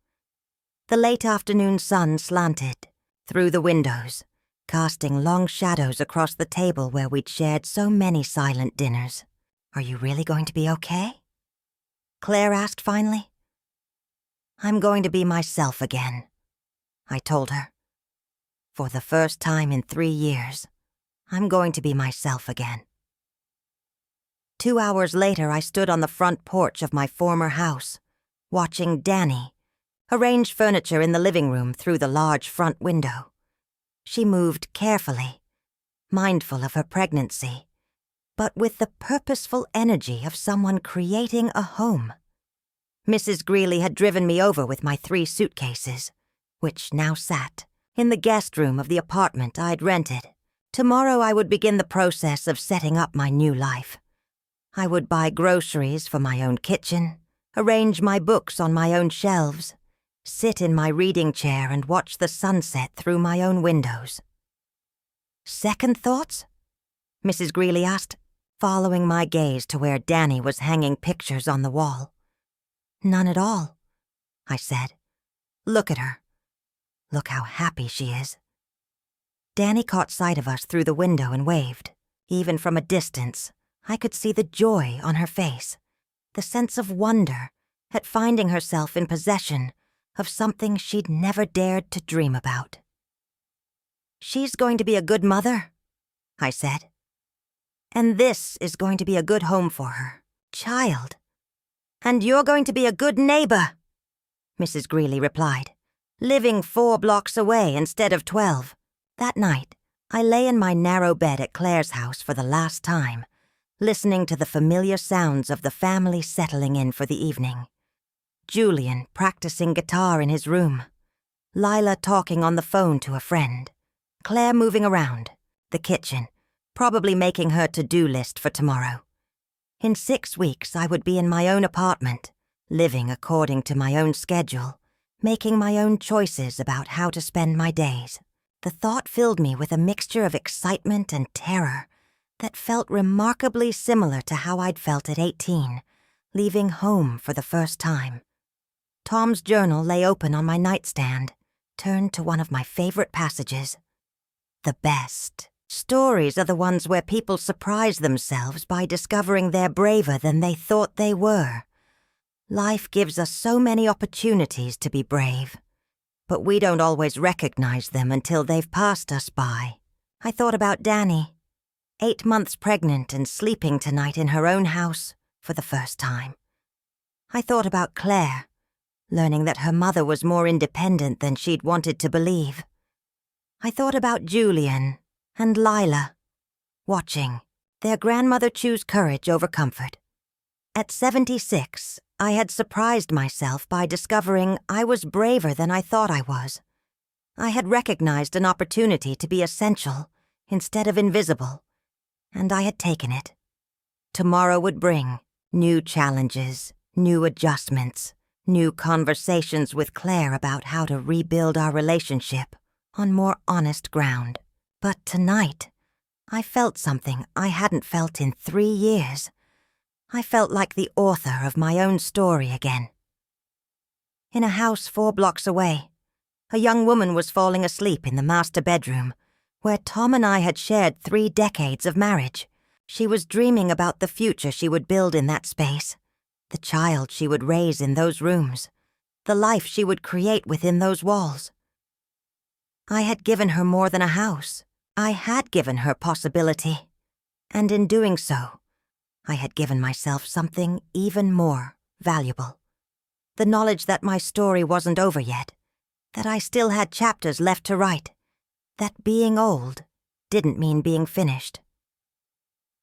The late afternoon sun slanted through the windows, casting long shadows across the table where we'd shared so many silent dinners. "Are you really going to be okay?" Claire asked finally. "I'm going to be myself again," I told her. "For the first time in 3 years, I'm going to be myself again." 2 hours later, I stood on the front porch of my former house, watching Danny arrange furniture in the living room through the large front window. She moved carefully, mindful of her pregnancy, but with the purposeful energy of someone creating a home. Mrs. Greeley had driven me over with my 3 suitcases, which now sat in the guest room of the apartment I'd rented. Tomorrow I would begin the process of setting up my new life. I would buy groceries for my own kitchen, arrange my books on my own shelves, sit in my reading chair and watch the sunset through my own windows. "Second thoughts?" Mrs. Greeley asked, following my gaze to where Danny was hanging pictures on the wall. "None at all," I said. "Look at her. Look how happy she is." Danny caught sight of us through the window and waved. Even from a distance, I could see the joy on her face, the sense of wonder at finding herself in possession of something she'd never dared to dream about. "She's going to be a good mother," I said. "And this is going to be a good home for her, child. "And you're going to be a good neighbor," Mrs. Greeley replied, "living 4 blocks away instead of 12. That night, I lay in my narrow bed at Claire's house for the last time, listening to the familiar sounds of the family settling in for the evening. Julian practicing guitar in his room, Lila talking on the phone to a friend, Claire moving around, the kitchen, probably making her to-do list for tomorrow. In 6 weeks, I would be in my own apartment, living according to my own schedule, making my own choices about how to spend my days. The thought filled me with a mixture of excitement and terror that felt remarkably similar to how I'd felt at 18, leaving home for the first time. Tom's journal lay open on my nightstand, turned to one of my favorite passages. The best stories are the ones where people surprise themselves by discovering they're braver than they thought they were. Life gives us so many opportunities to be brave, but we don't always recognize them until they've passed us by. I thought about Danny, 8 months pregnant and sleeping tonight in her own house for the first time. I thought about Claire, learning that her mother was more independent than she'd wanted to believe. I thought about Julian and Lila, watching their grandmother choose courage over comfort. At 76, I had surprised myself by discovering I was braver than I thought I was. I had recognized an opportunity to be essential instead of invisible, and I had taken it. Tomorrow would bring new challenges, new adjustments, new conversations with Claire about how to rebuild our relationship on more honest ground. But tonight, I felt something I hadn't felt in 3 years. I felt like the author of my own story again. In a house 4 blocks away, a young woman was falling asleep in the master bedroom, where Tom and I had shared 3 decades of marriage. She was dreaming about the future she would build in that space, the child she would raise in those rooms, the life she would create within those walls. I had given her more than a house. I had given her possibility, and in doing so, I had given myself something even more valuable. The knowledge that my story wasn't over yet, that I still had chapters left to write, that being old didn't mean being finished.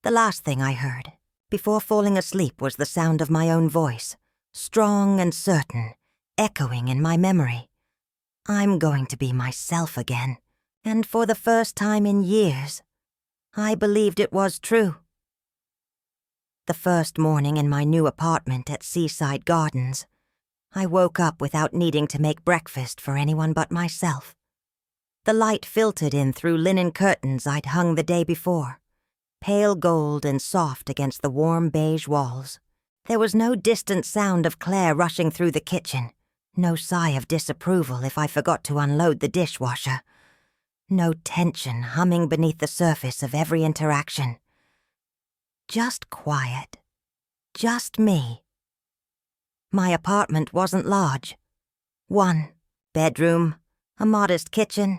The last thing I heard before falling asleep was the sound of my own voice, strong and certain, echoing in my memory. I'm going to be myself again, and for the first time in years, I believed it was true. The first morning in my new apartment at Seaside Gardens, I woke up without needing to make breakfast for anyone but myself. The light filtered in through linen curtains I'd hung the day before, pale gold and soft against the warm beige walls. There was no distant sound of Claire rushing through the kitchen, no sigh of disapproval if I forgot to unload the dishwasher, no tension humming beneath the surface of every interaction. Just quiet. Just me. My apartment wasn't large. 1 bedroom, a modest kitchen,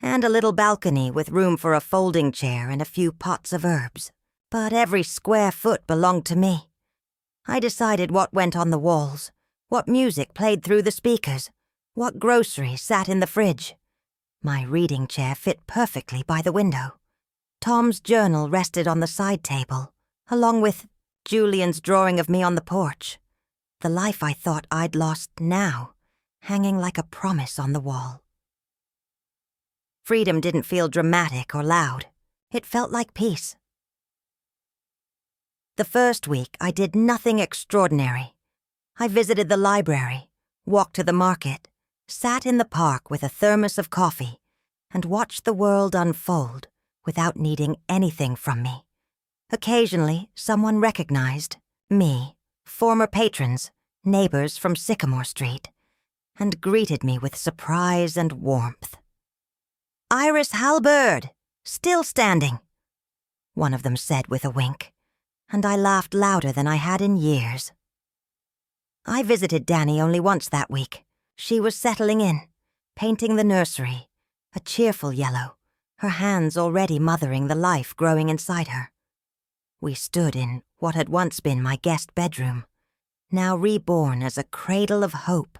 and a little balcony with room for a folding chair and a few pots of herbs. But every square foot belonged to me. I decided what went on the walls, what music played through the speakers, what groceries sat in the fridge. My reading chair fit perfectly by the window. Tom's journal rested on the side table, along with Julian's drawing of me on the porch. The life I thought I'd lost now, hanging like a promise on the wall. Freedom didn't feel dramatic or loud. It felt like peace. The first week, I did nothing extraordinary. I visited the library, walked to the market, sat in the park with a thermos of coffee, and watched the world unfold without needing anything from me. Occasionally, someone recognized me, former patrons, neighbors from Sycamore Street, and greeted me with surprise and warmth. "Iris Halberd, still standing," one of them said with a wink, and I laughed louder than I had in years. I visited Danny only once that week. She was settling in, painting the nursery, a cheerful yellow, her hands already mothering the life growing inside her. We stood in what had once been my guest bedroom, now reborn as a cradle of hope.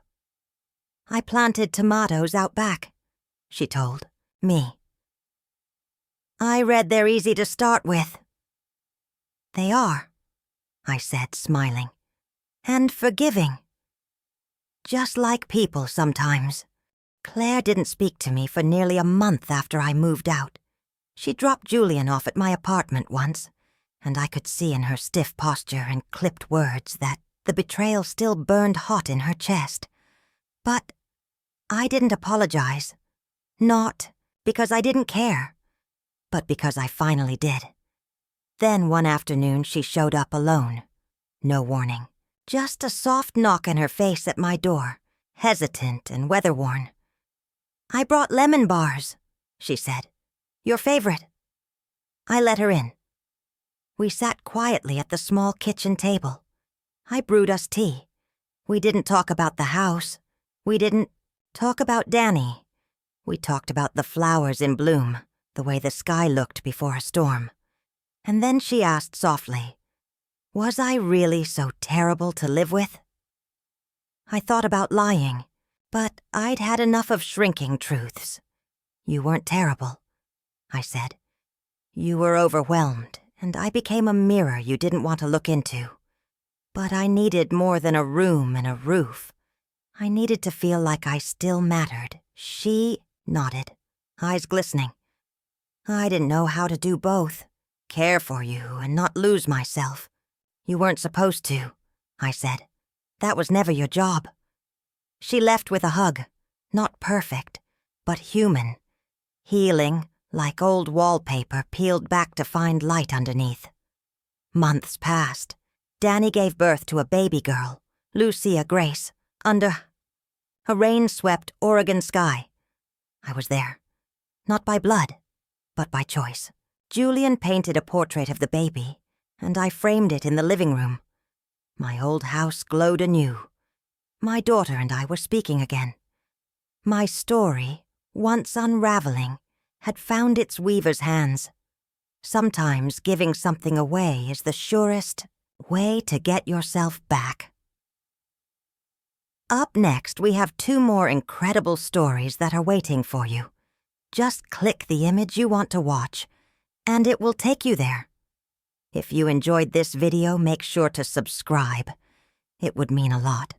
"I planted tomatoes out back," she told me. "I read they're easy to start with." "They are," I said, smiling, "and forgiving. Just like people sometimes." Claire didn't speak to me for nearly a month after I moved out. She dropped Julian off at my apartment once, and I could see in her stiff posture and clipped words that the betrayal still burned hot in her chest. But I didn't apologize. Not because I didn't care, but because I finally did. Then one afternoon she showed up alone. No warning. Just a soft knock in her face at my door, hesitant and weather-worn. "I brought lemon bars," she said. "Your favorite." I let her in. We sat quietly at the small kitchen table. I brewed us tea. We didn't talk about the house. We didn't talk about Danny. We talked about the flowers in bloom, the way the sky looked before a storm. And then she asked softly, "Was I really so terrible to live with?" I thought about lying, but I'd had enough of shrinking truths. "You weren't terrible," I said. "You were overwhelmed, and I became a mirror you didn't want to look into. But I needed more than a room and a roof. I needed to feel like I still mattered." She nodded, eyes glistening. "I didn't know how to do both. Care for you and not lose myself. You weren't supposed to," I said. "That was never your job." She left with a hug, not perfect, but human, healing like old wallpaper peeled back to find light underneath. Months passed. Danny gave birth to a baby girl, Lucia Grace, under a rain-swept Oregon sky. I was there, not by blood, but by choice. Julian painted a portrait of the baby, and I framed it in the living room. My old house glowed anew. My daughter and I were speaking again. My story, once unraveling, had found its weaver's hands. Sometimes giving something away is the surest way to get yourself back. Up next, we have 2 more incredible stories that are waiting for you. Just click the image you want to watch, and it will take you there. If you enjoyed this video, make sure to subscribe. It would mean a lot.